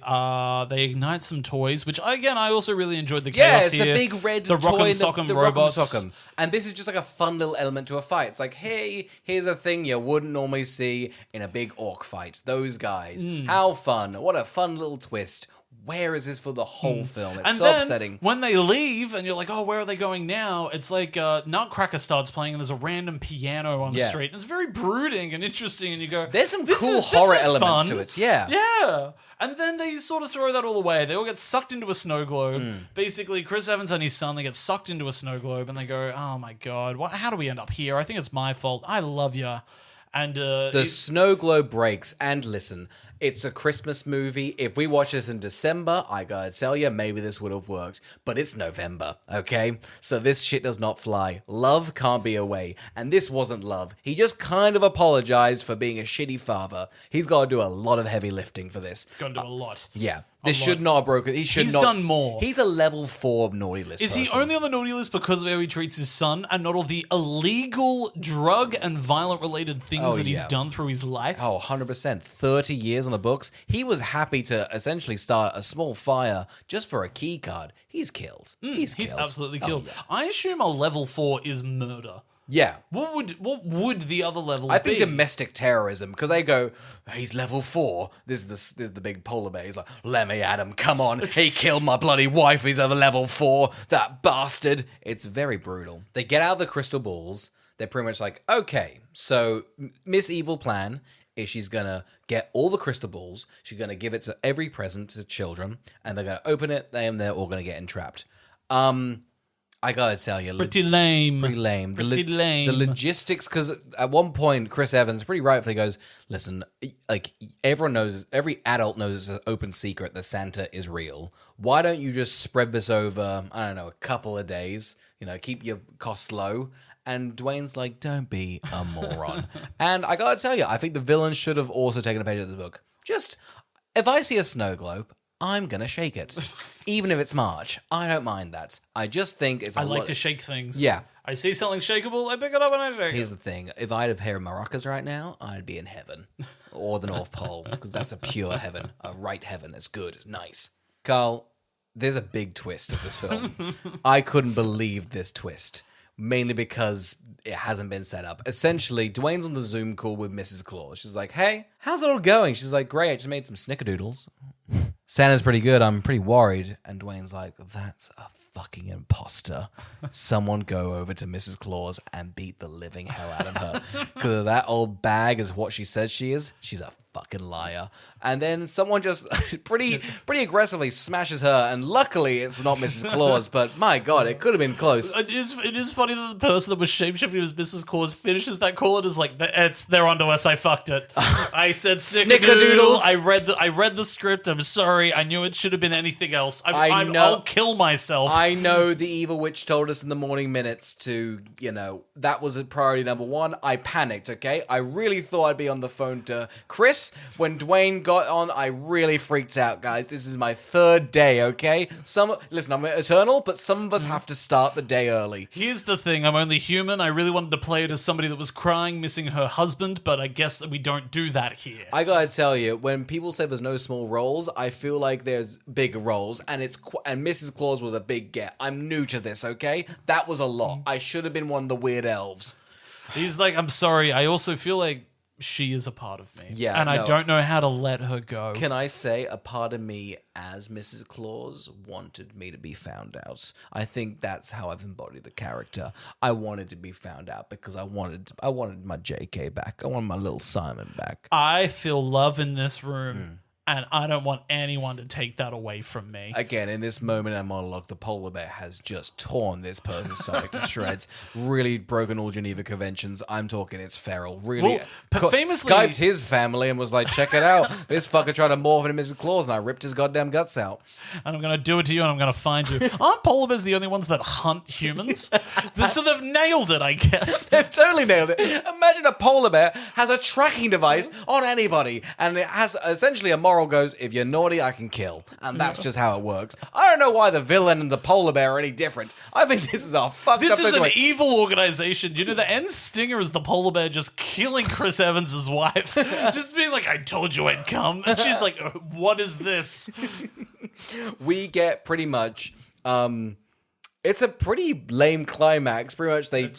ignite some toys, which I also really enjoyed the chaos here. Yeah, it's the big red the toy, Rock'em Sock'em the robots. Rock'em Sock'em. And this is just like a fun little element to a fight. It's like, hey, here's a thing you wouldn't normally see in a big orc fight. Those guys. How fun. What a fun little twist. Where is this for the whole film? It's And so then upsetting. when they leave and you're like, oh, where are they going now? It's like Nutcracker starts playing and there's a random piano on the Yeah. street. And it's very brooding and interesting. And you go, There's some this cool is horror fun. elements to it. Yeah. Yeah. And then they sort of throw that all away. They all get sucked into a snow globe. Basically, Chris Evans and his son, they get sucked into a snow globe and they go, oh my God, how do we end up here? I think it's my fault. I love you. And The snow globe breaks, and listen, it's a Christmas movie. If we watch this in December, I gotta tell you, maybe this would have worked. But it's November, okay? So this shit does not fly. Love can't be away. And this wasn't love. He just kind of apologized for being a shitty father. He's gotta do a lot of heavy lifting for this. He's got to do a lot. Yeah. This should not have broken. He's done more. He's a level 4 naughty list Is person. he only on the naughty list because of how he treats his son and not all the illegal drug and violent related things that he's done through his life? Oh, 100%. 30 years on the books. He was happy to essentially start a small fire just for a key card. He's killed. He's killed. Absolutely Oh, killed. yeah. I assume a level 4 is murder. Yeah. What would the other levels I think be? domestic terrorism, because they go, he's level 4. This is the big polar bear. He's like, let me at him. Come on. He killed my bloody wife. He's over level 4. That bastard. It's very brutal. They get out of the crystal balls. They're pretty much like, okay, so Miss Evil plan is she's going to get all the crystal balls. She's going to give it to every present to children, and they're going to open it, and they're all going to get entrapped. I I gotta tell you, Pretty lame. Pretty lame. Pretty lame. The logistics, because at one point, Chris Evans pretty rightfully goes, listen, like, everyone knows, every adult knows it's an open secret that Santa is real. Why don't you just spread this over, I don't know, a couple of days, keep your costs low. And Dwayne's like, don't be a moron. And I gotta tell you, I think the villain should have also taken a page out of the book. Just, if I see a snow globe, I'm gonna shake it. Even if it's March. I don't mind that. I just think it's I like to shake things. Yeah. I see something shakeable, I pick it up and I shake Here's the thing. If I had a pair of maracas right now, I'd be in heaven. Or the North Pole. Because that's a pure heaven. A right heaven. It's good. It's nice. Carl, there's a big twist of this film. I couldn't believe this twist. Mainly because it hasn't been set up. Essentially, Dwayne's on the Zoom call with Mrs. Claus. She's like, hey, how's it all going? She's like, great, I just made some snickerdoodles. Santa's pretty good, I'm pretty worried. And Dwayne's like, that's a fucking imposter. Someone go over to Mrs. Claus and beat the living hell out of her. Because that old bag is what she says she is. She's a fucking liar. And then someone just pretty aggressively smashes her, and luckily it's not Mrs. Claus, but my god, it could have been close. It is funny that the person that was shapeshifting as Mrs. Claus finishes that call and is like, they're onto us, I fucked it. I said snickerdoodles. I read the script, I'm sorry, I knew it should have been anything else. I'll kill myself. I know the evil witch told us in the morning minutes to, that was a priority number one. I panicked, okay? I really thought I'd be on the phone to Chris. When Dwayne got on, I really freaked out, guys. This is my third day, okay? Listen, I'm eternal, but some of us have to start the day early. Here's the thing, I'm only human. I really wanted to play it as somebody that was crying, missing her husband, but I guess we don't do that here. I gotta tell you, when people say there's no small roles, I feel like there's big roles, and Mrs. Claus was a big get. I'm new to this, okay? That was a lot. I should have been one of the weird elves. He's like, I'm sorry, I also feel like she is a part of me. Yeah, and I don't know how to let her go. Can I say a part of me as Mrs. Claus wanted me to be found out? I think that's how I've embodied the character. I wanted to be found out because I wanted my JK back. I wanted my little Simon back. I feel love in this room. And I don't want anyone to take that away from me. Again, in this moment in a monologue, the polar bear has just torn this person's stomach to shreds. Really broken all Geneva Conventions. I'm talking it's feral. Really. Well, famously, Skyped his family and was like, check it out. This fucker tried to morph into Mrs. Claus and I ripped his goddamn guts out. And I'm going to do it to you and I'm going to find you. Aren't polar bears the only ones that hunt humans? So they've nailed it, I guess. They've totally nailed it. Imagine a polar bear has a tracking device on anybody and it has essentially a moral goes, if you're naughty, I can kill. And that's just how it works. I don't know why the villain and the polar bear are any different. I think this is a fucked up This is an situation. evil organization. Do you know the end stinger is the polar bear just killing Chris Evans' wife? Just being like, I told you I'd come. And she's like, what is this? We get pretty much it's a pretty lame climax. Pretty much, they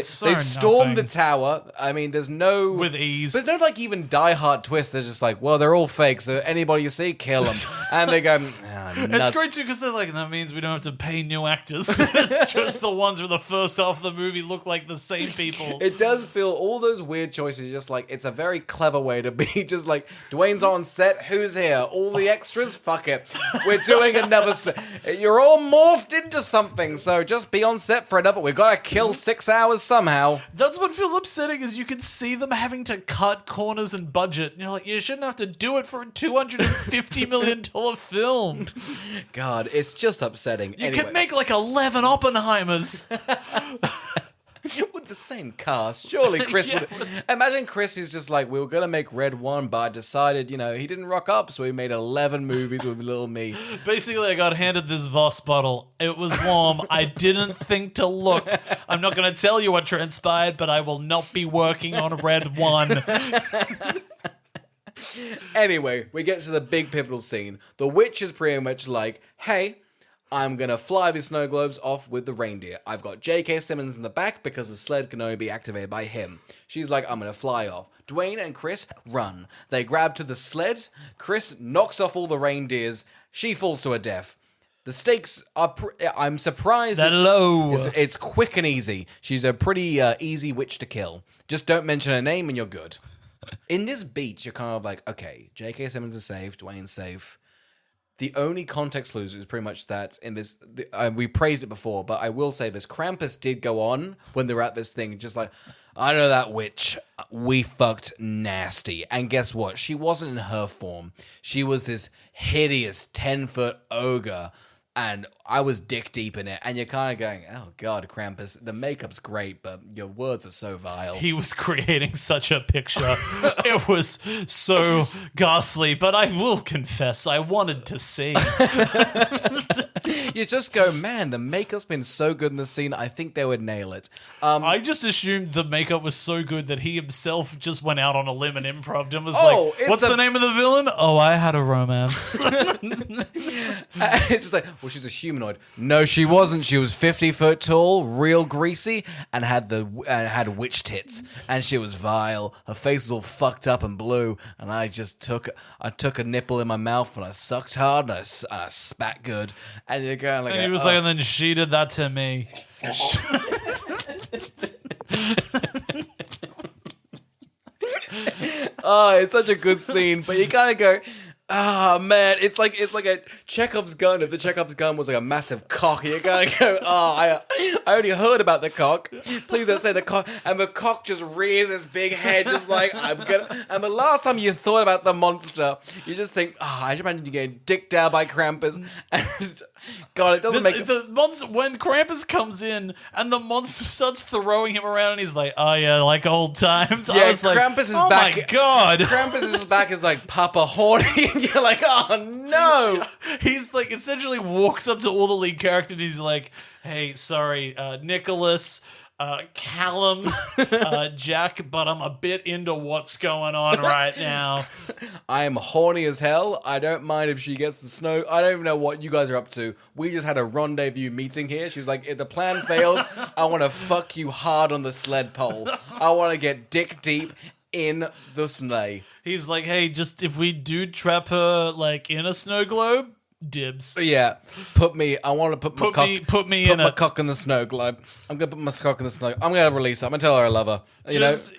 storm the tower. I mean, there's no with ease. There's no even die-hard twist. They're just like, well, they're all fake. So anybody you see, kill them. And they go, nuts. It's great too because they're like, that means we don't have to pay new actors. It's just the ones from the first half of the movie look like the same people. It does feel all those weird choices. Just like it's a very clever way to be. Just like Dwayne's on set. Who's here? All the extras. Fuck it. We're doing another set. You're all morphed into something. So just be on set for another. We've got to kill 6 hours somehow. That's what feels upsetting is you can see them having to cut corners and budget. And you're like, you shouldn't have to do it for a $250 million film. God, it's just upsetting. You can make like 11 Oppenheimers. With the same cast. Surely Chris would... Imagine Chris is just like, we were going to make Red 1, but I decided, he didn't rock up, so we made 11 movies with little me. Basically, I got handed this Voss bottle. It was warm. I didn't think to look. I'm not going to tell you what transpired, but I will not be working on Red 1. Anyway, we get to the big pivotal scene. The witch is pretty much like, hey, I'm going to fly these snow globes off with the reindeer. I've got J.K. Simmons in the back because the sled can only be activated by him. She's like, I'm going to fly off. Dwayne and Chris run. They grab to the sled. Chris knocks off all the reindeers. She falls to her death. The stakes are... I'm surprised... They're low. It's quick and easy. She's a pretty easy witch to kill. Just don't mention her name and you're good. In this beat, you're kind of like, okay, J.K. Simmons is safe. Dwayne's safe. The only context clues is pretty much that in this, we praised it before, but I will say this: Krampus did go on when they were at this thing, just like, I know that witch. We fucked nasty. And guess what? She wasn't in her form. She was this hideous 10-foot ogre. And I was dick deep in it. And you're kind of going, oh, God, Krampus, the makeup's great, but your words are so vile. He was creating such a picture. It was so ghastly, but I will confess, I wanted to see. You just go, man, the makeup's been so good in the scene, I think they would nail it. I just assumed the makeup was so good that he himself just went out on a limb and improv'd and was what's the name of the villain? Oh, I had a romance. It's just like, well, she's a humanoid. No, she wasn't. She was 50 foot tall, real greasy, and had witch tits. And she was vile. Her face was all fucked up and blue. And I took a nipple in my mouth and I sucked hard and I spat good. And you're going like, and he was like, and then she did that to me. Oh, it's such a good scene, but you kind of go, ah, man, it's like a Chekhov's gun. If the Chekhov's gun was like a massive cock, you're gonna go, I only heard about the cock. Please don't say the cock. And the cock just rears its big head, just like, I'm gonna. And the last time you thought about the monster, you just think, I just imagine you getting dicked out by Krampus. And God, it doesn't make the monster when Krampus comes in and the monster starts throwing him around and he's like, oh yeah, like old times. Yeah, I was Krampus like, is oh back. My God, Krampus' back is like Papa Horny, and you're like, oh no. He's like essentially walks up to all the lead characters and he's like, hey, sorry, Nicholas. Callum, Jack, but I'm a bit into what's going on right now. I am horny as hell. I don't mind if she gets the snow. I don't even know what you guys are up to. We just had a rendezvous meeting here. She was like, if the plan fails, I want to fuck you hard on the sled pole. I want to get dick deep in the sleigh. He's like, hey, just if we do trap her like in a snow globe, dibs. Yeah, I want to put my cock in the snow globe. I'm gonna put my cock in the snow. I'm gonna release her. I'm gonna tell her I love her.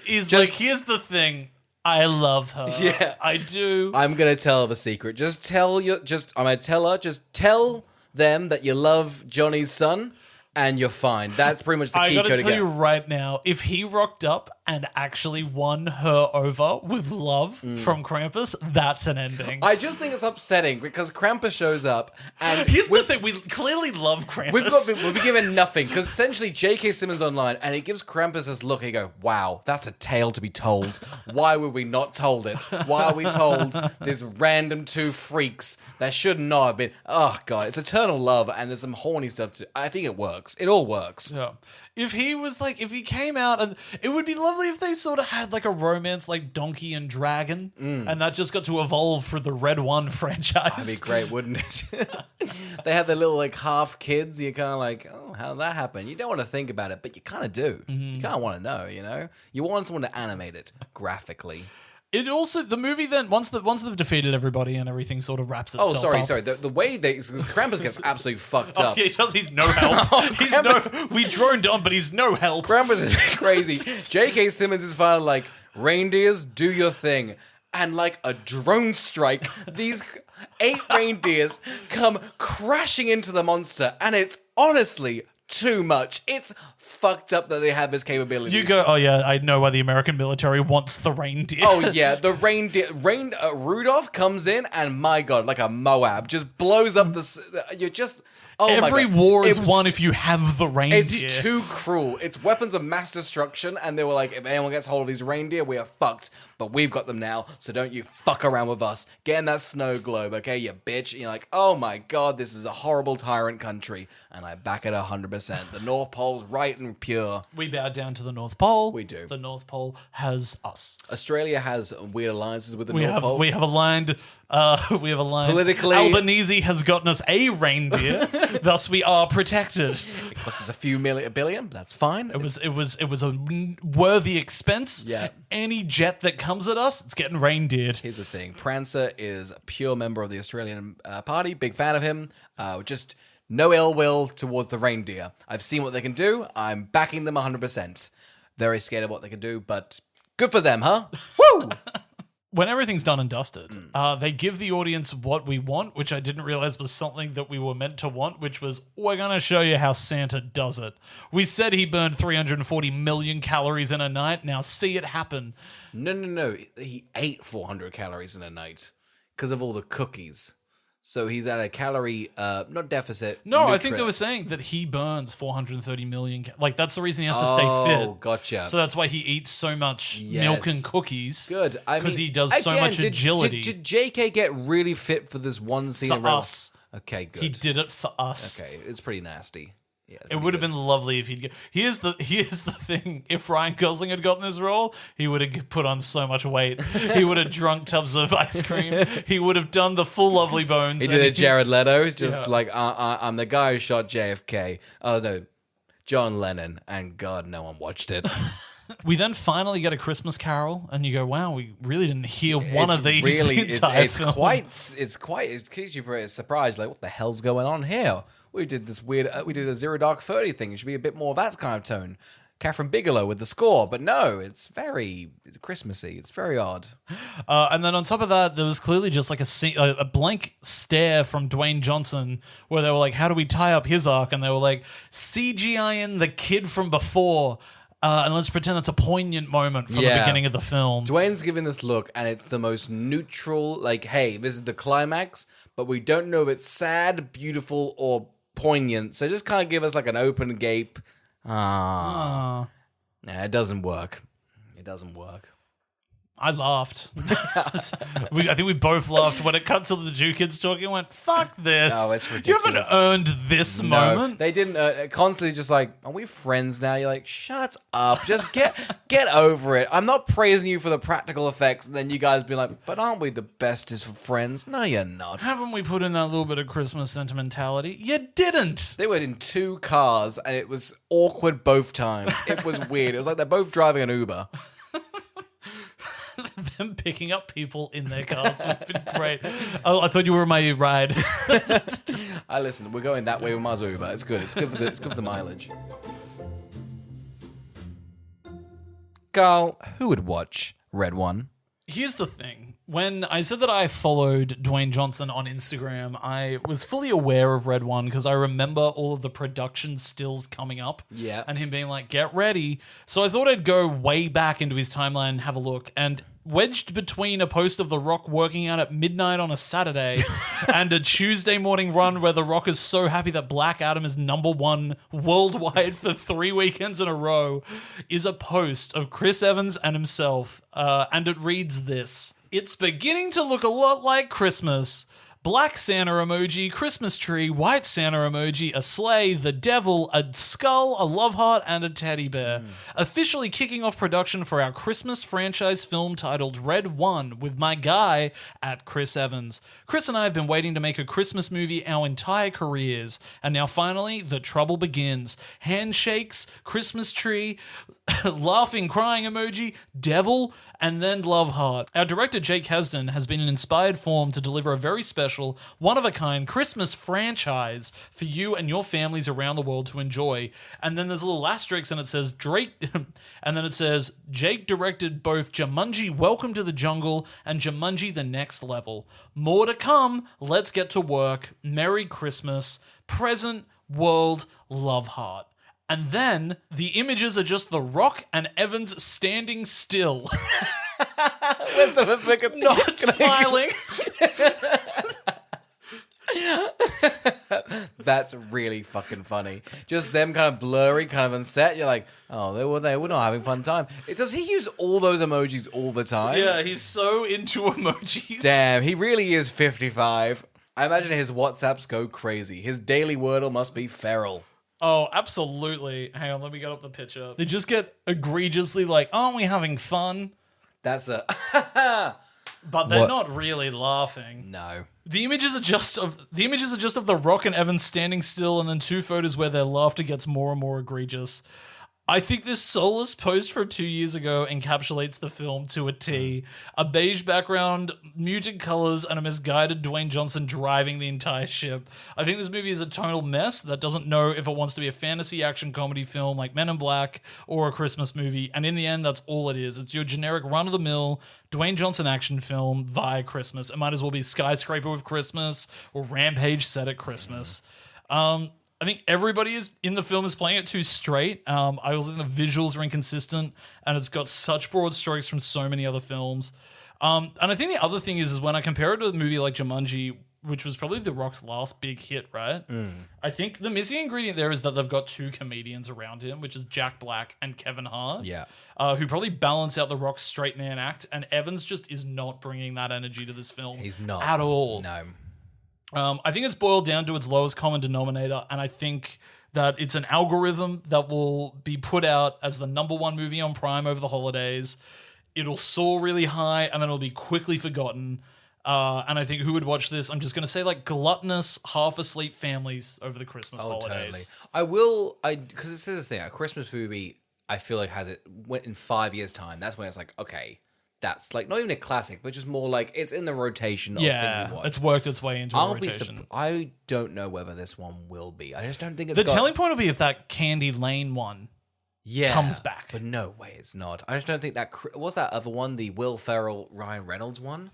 He's like, here's the thing. I love her. Yeah, I do. I'm gonna tell her the secret. I'm gonna tell her. Just tell them that you love Johnny's son. And you're fine. That's pretty much the key code. I gotta tell you right now, if he rocked up and actually won her over with love from Krampus, that's an ending. I just think it's upsetting because Krampus shows up and... Here's the thing, we clearly love Krampus. We've been given nothing because essentially J.K. Simmons online and he gives Krampus this look and you go, wow, that's a tale to be told. Why were we not told it? Why are we told there's random two freaks that should not have been... Oh, God, it's eternal love and there's some horny stuff too. I think it works. It all works. Yeah. If he came out and it would be lovely if they sort of had like a romance like Donkey and Dragon and that just got to evolve for the Red One franchise. That'd be great, wouldn't it? They have their little like half kids. You're kind of like, oh, how did that happen? You don't want to think about it, but you kind of do. You kind of want to know, you know? You want someone to animate it graphically. It also, the movie then, once they've defeated everybody and everything sort of wraps itself up. Sorry. The way Krampus gets absolutely fucked up. Yeah, he does. He's no help. We droned on, but he's no help. Krampus is crazy. J.K. Simmons is finally like, reindeers, do your thing. And like a drone strike, these 8 reindeers come crashing into the monster. And it's honestly too much. It's fucked up that they have this capability. You go, oh yeah, I know why the American military wants the reindeer. Oh yeah, the reindeer. Rudolph comes in and my God, like a Moab, just blows up the... You're just... Oh Every war is won if you have the reindeer. It's too cruel. It's weapons of mass destruction, and they were like, if anyone gets hold of these reindeer, we are fucked. But we've got them now, so don't you fuck around with us. Get in that snow globe, okay, you bitch. And you're like, oh my God, this is a horrible tyrant country. And I back it 100%. The North Pole's right and pure. We bow down to the North Pole. We do. The North Pole has us. Australia has weird alliances with the North Pole. We have aligned. Politically. Albanese has gotten us a reindeer. Thus, we are protected. It costs us a billion. That's fine. It was a worthy expense. Yeah. Any jet that comes at us, it's getting reindeered. Here's the thing: Prancer is a pure member of the Australian Party. Big fan of him. Just no ill will towards the reindeer. I've seen what they can do. I'm backing them 100%. Very scared of what they can do, but good for them, huh? Woo! when everything's done and dusted, they give the audience what we want, which I didn't realize was something that we were meant to want, which was, we're going to show you how Santa does it. We said he burned 340 million calories in a night. Now see it happen. No. He ate 400 calories in a night because of all the cookies. So he's at a calorie, not deficit. No, I think they were saying that he burns 430 million. Like, that's the reason he has to stay fit. Oh, gotcha. So that's why he eats so much milk and cookies. Good. Because he does so much agility. Did JK get really fit for this one scene? For us. Okay, good. He did it for us. Okay, it's pretty nasty. Yeah, it would have been lovely if he'd get... Here's the thing. If Ryan Gosling had gotten this role, he would have put on so much weight. He would have drunk tubs of ice cream. He would have done the full Lovely Bones. He did a Jared Leto. He's just like, I'm the guy who shot JFK. Oh, no. John Lennon. And God, no one watched it. We then finally get a Christmas Carol, and you go, "Wow, we really didn't hear one of these." Really, the entire it's film. It keeps you pretty surprised. Like, what the hell's going on here? We did this weird. We did a Zero Dark 30 thing. It should be a bit more of that kind of tone. Catherine Bigelow with the score, but no, it's very Christmassy. It's very odd. And then on top of that, there was clearly just like a blank stare from Dwayne Johnson, where they were like, "How do we tie up his arc?" And they were like, "CGI-ing the kid from before." And let's pretend that's a poignant moment from the beginning of the film. Dwayne's giving this look, and it's the most neutral, like, hey, this is the climax, but we don't know if it's sad, beautiful, or poignant. So just kind of give us like an open gape. Nah, it doesn't work. It doesn't work. I laughed. I think we both laughed when it cut to the Jew kids talking and went, "Fuck this." Oh, it's ridiculous. You haven't earned this moment. They didn't. Constantly just like, are we friends now? You're like, shut up. Just get over it. I'm not praising you for the practical effects. And then you guys be like, but aren't we the bestest of friends? No, you're not. Haven't we put in that little bit of Christmas sentimentality? You didn't. They were in two cars and it was awkward both times. It was weird. It was like they're both driving an Uber. Them picking up people in their cars would have been great. Oh, I thought you were my ride. Listen, we're going that way with my Uber. It's good. It's good for the mileage. Carl, who would watch Red One? Here's the thing. When I said that I followed Dwayne Johnson on Instagram, I was fully aware of Red One because I remember all of the production stills coming up. Yeah. And him being like, "Get ready." So I thought I'd go way back into his timeline and have a look. And wedged between a post of The Rock working out at midnight on a Saturday and a Tuesday morning run where The Rock is so happy that Black Adam is #1 worldwide for 3 weekends in a row, is a post of Chris Evans and himself. And it reads this: "It's beginning to look a lot like Christmas. Black Santa emoji, Christmas tree, white Santa emoji, a sleigh, the devil, a skull, a love heart, and a teddy bear. Officially kicking off production for our Christmas franchise film titled Red One with my guy at Chris Evans. Chris and I have been waiting to make a Christmas movie our entire careers, and now finally the trouble begins. Handshakes, Christmas tree, laughing, crying emoji, devil, and then love heart. Our director Jake Hasden has been in inspired form to deliver a very special, one-of-a-kind Christmas franchise for you and your families around the world to enjoy." And then there's a little asterisk and it says Drake, and then it says Jake directed both Jumanji Welcome to the Jungle and Jumanji The Next Level. More to come. Let's get to work. Merry Christmas. Present world love heart. And then the images are just The Rock and Evans standing still. Not smiling. That's really fucking funny. Just them kind of blurry, kind of unset. You're like, oh, they were not having fun time. Does he use all those emojis all the time? Yeah, he's so into emojis. Damn, he really is 55. I imagine his WhatsApps go crazy. His daily Wordle must be feral. Oh, absolutely. Hang on, let me get up the picture. They just get egregiously like, aren't we having fun? That's a... But they're not really laughing. No. The images are just of The Rock and Evans standing still, and then 2 photos where their laughter gets more and more egregious. I think this soulless post from 2 years ago encapsulates the film to a T. A beige background, muted colors, and a misguided Dwayne Johnson driving the entire ship. I think this movie is a tonal mess that doesn't know if it wants to be a fantasy action comedy film like Men in Black or a Christmas movie, and in the end, that's all it is. It's your generic run-of-the-mill Dwayne Johnson action film via Christmas. It might as well be Skyscraper with Christmas or Rampage set at Christmas. I think everybody is in the film is playing it too straight. I also think the visuals are inconsistent, and it's got such broad strokes from so many other films. And I think the other thing is when I compare it to a movie like Jumanji, which was probably The Rock's last big hit, right? I think the missing ingredient there is that they've got two comedians around him, which is Jack Black and Kevin Hart, who probably balance out The Rock's straight man act, and Evans just is not bringing that energy to this film. He's not. At all. No. I think it's boiled down to its lowest common denominator, and I think that it's an algorithm that will be put out as the number one movie on Prime over the holidays. It'll soar really high, and then it'll be quickly forgotten. And I think who would watch this? I'm just going to say like gluttonous, half-asleep families over the Christmas holidays. Totally. Because this is the thing, a Christmas movie, I feel like has it in 5 years' time. That's when it's like, okay, that's like not even a classic, but just more like it's in the rotation of thing you watch. It's worked its way into a rotation. I don't know whether this one will be. I just don't think it's the telling point will be if that Candy Lane one comes back. But no way it's not. I just don't think that... What's that other one? The Will Ferrell, Ryan Reynolds one?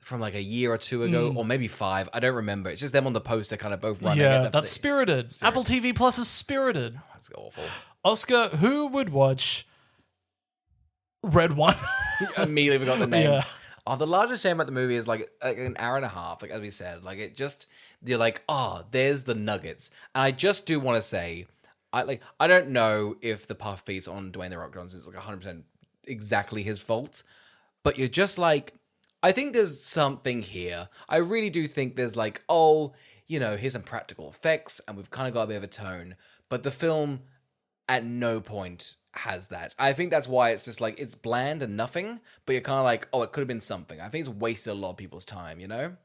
From like a year or two ago, or maybe 5. I don't remember. It's just them on the poster kind of both running. Yeah, that's Spirited. Apple TV Plus is Spirited. That's awful. Oscar, who would watch Red One? Immediately forgot the name. Yeah. Oh, the largest shame about the movie is like an hour and a half, like as we said. Like it just... You're like, there's the nuggets. And I just do want to say... I don't know if the puff piece on Dwayne The Rock Johnson is like 100% exactly his fault, but you're just like, I think there's something here. I really do think there's like, here's some practical effects, and we've kind of got a bit of a tone, but the film at no point has that. I think that's why it's just like, it's bland and nothing, but you're kind of like, it could have been something. I think it's wasted a lot of people's time, you know?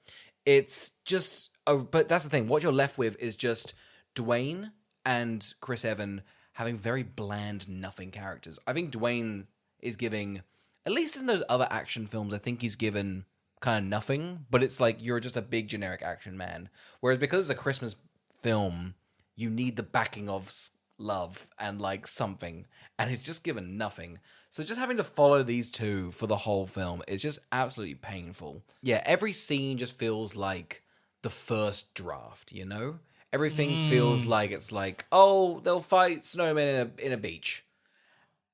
It's just, but that's the thing. What you're left with is just Dwayne and Chris Evans having very bland, nothing characters. I think Dwayne is giving, at least in those other action films, I think he's given kind of nothing, but it's like you're just a big generic action man. Whereas because it's a Christmas film, you need the backing of love and like something, and he's just given nothing. So just having to follow these two for the whole film is just absolutely painful. Yeah, every scene just feels like the first draft, you know? Everything feels like it's like, they'll fight snowmen in a beach.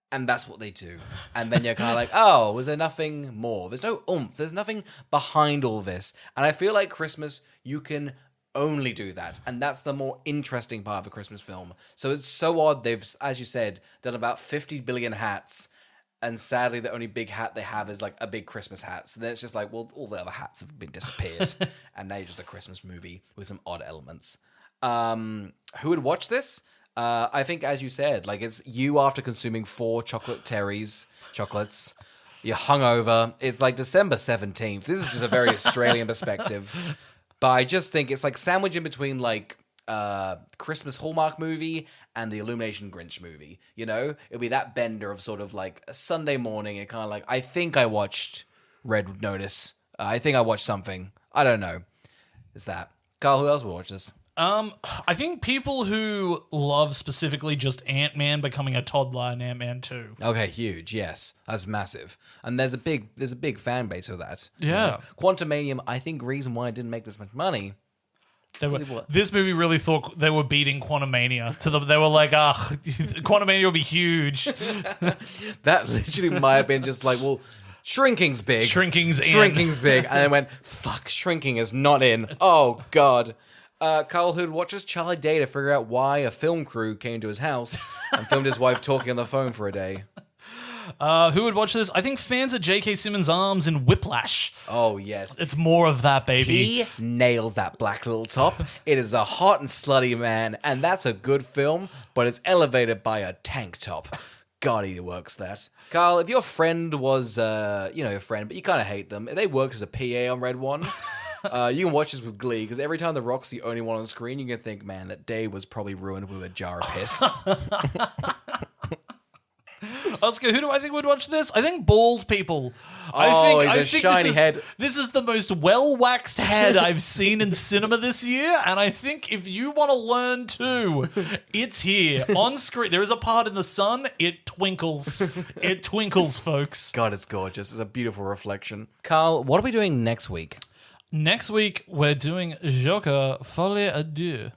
And that's what they do. And then you're kind of like, was there nothing more? There's no oomph. There's nothing behind all this. And I feel like Christmas, you can only do that. And that's the more interesting part of a Christmas film. So it's so odd. They've, as you said, done about 50 billion hats. And sadly, the only big hat they have is like a big Christmas hat. So then it's just like, well, all the other hats have been disappeared. And now you're just a Christmas movie with some odd elements. Who would watch this? I think, as you said, like it's you after consuming 4 chocolate Terry's chocolates. You're hungover. It's like December 17th. This is just a very Australian perspective. But I just think it's like sandwiched in between like Christmas Hallmark movie and the Illumination Grinch movie. You know, it'll be that bender of sort of like a Sunday morning and kind of like, I think I watched Red Notice. I think I watched something. I don't know. It's that. Carl, who else will watch this? I think people who love specifically just Ant-Man becoming a toddler in Ant-Man 2. Okay, huge, yes. That's massive. And there's a big fan base of that. Yeah. You know? Quantumanium, I think reason why it didn't make this much money. This movie really thought they were beating Quantumania. They were like, Quantumania will be huge. That literally might have been just like, well, shrinking's big. Shrinking's big. And then went, fuck, shrinking is not in. Oh, God. Carl Hood watches Charlie Day to figure out why a film crew came to his house and filmed his wife talking on the phone for a day. Who would watch this? I think fans of J.K. Simmons' arms in Whiplash. Oh, yes. It's more of that, baby. He nails that black little top. It is a hot and slutty man, and that's a good film, but it's elevated by a tank top. God, he works that. Carl, if your friend was, your friend, but you kind of hate them, if they worked as a PA on Red One... you can watch this with glee, because every time The Rock's the only one on screen, you can think, man, that day was probably ruined with a jar of piss. Oscar, who do I think would watch this? I think bald people. Oh, he's a shiny head. This is the most well-waxed head I've seen in cinema this year, and I think if you want to learn too, it's here on screen. There is a part in the sun. It twinkles. It twinkles, folks. God, it's gorgeous. It's a beautiful reflection. Carl, what are we doing next week? Next week, we're doing Joker Folie à Deux.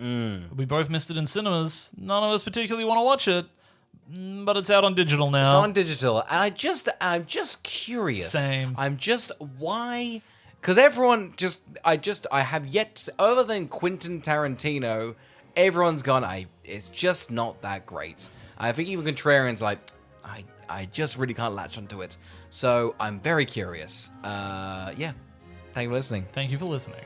We both missed it in cinemas. None of us particularly want to watch it, but it's out on digital now. It's on digital. And I'm just curious. Same. Why? Because everyone I have yet to, other than Quentin Tarantino, everyone's gone, it's just not that great. I think even Contrarian's like, I just really can't latch onto it. So I'm very curious. Yeah. Thank you for listening. Thank you for listening.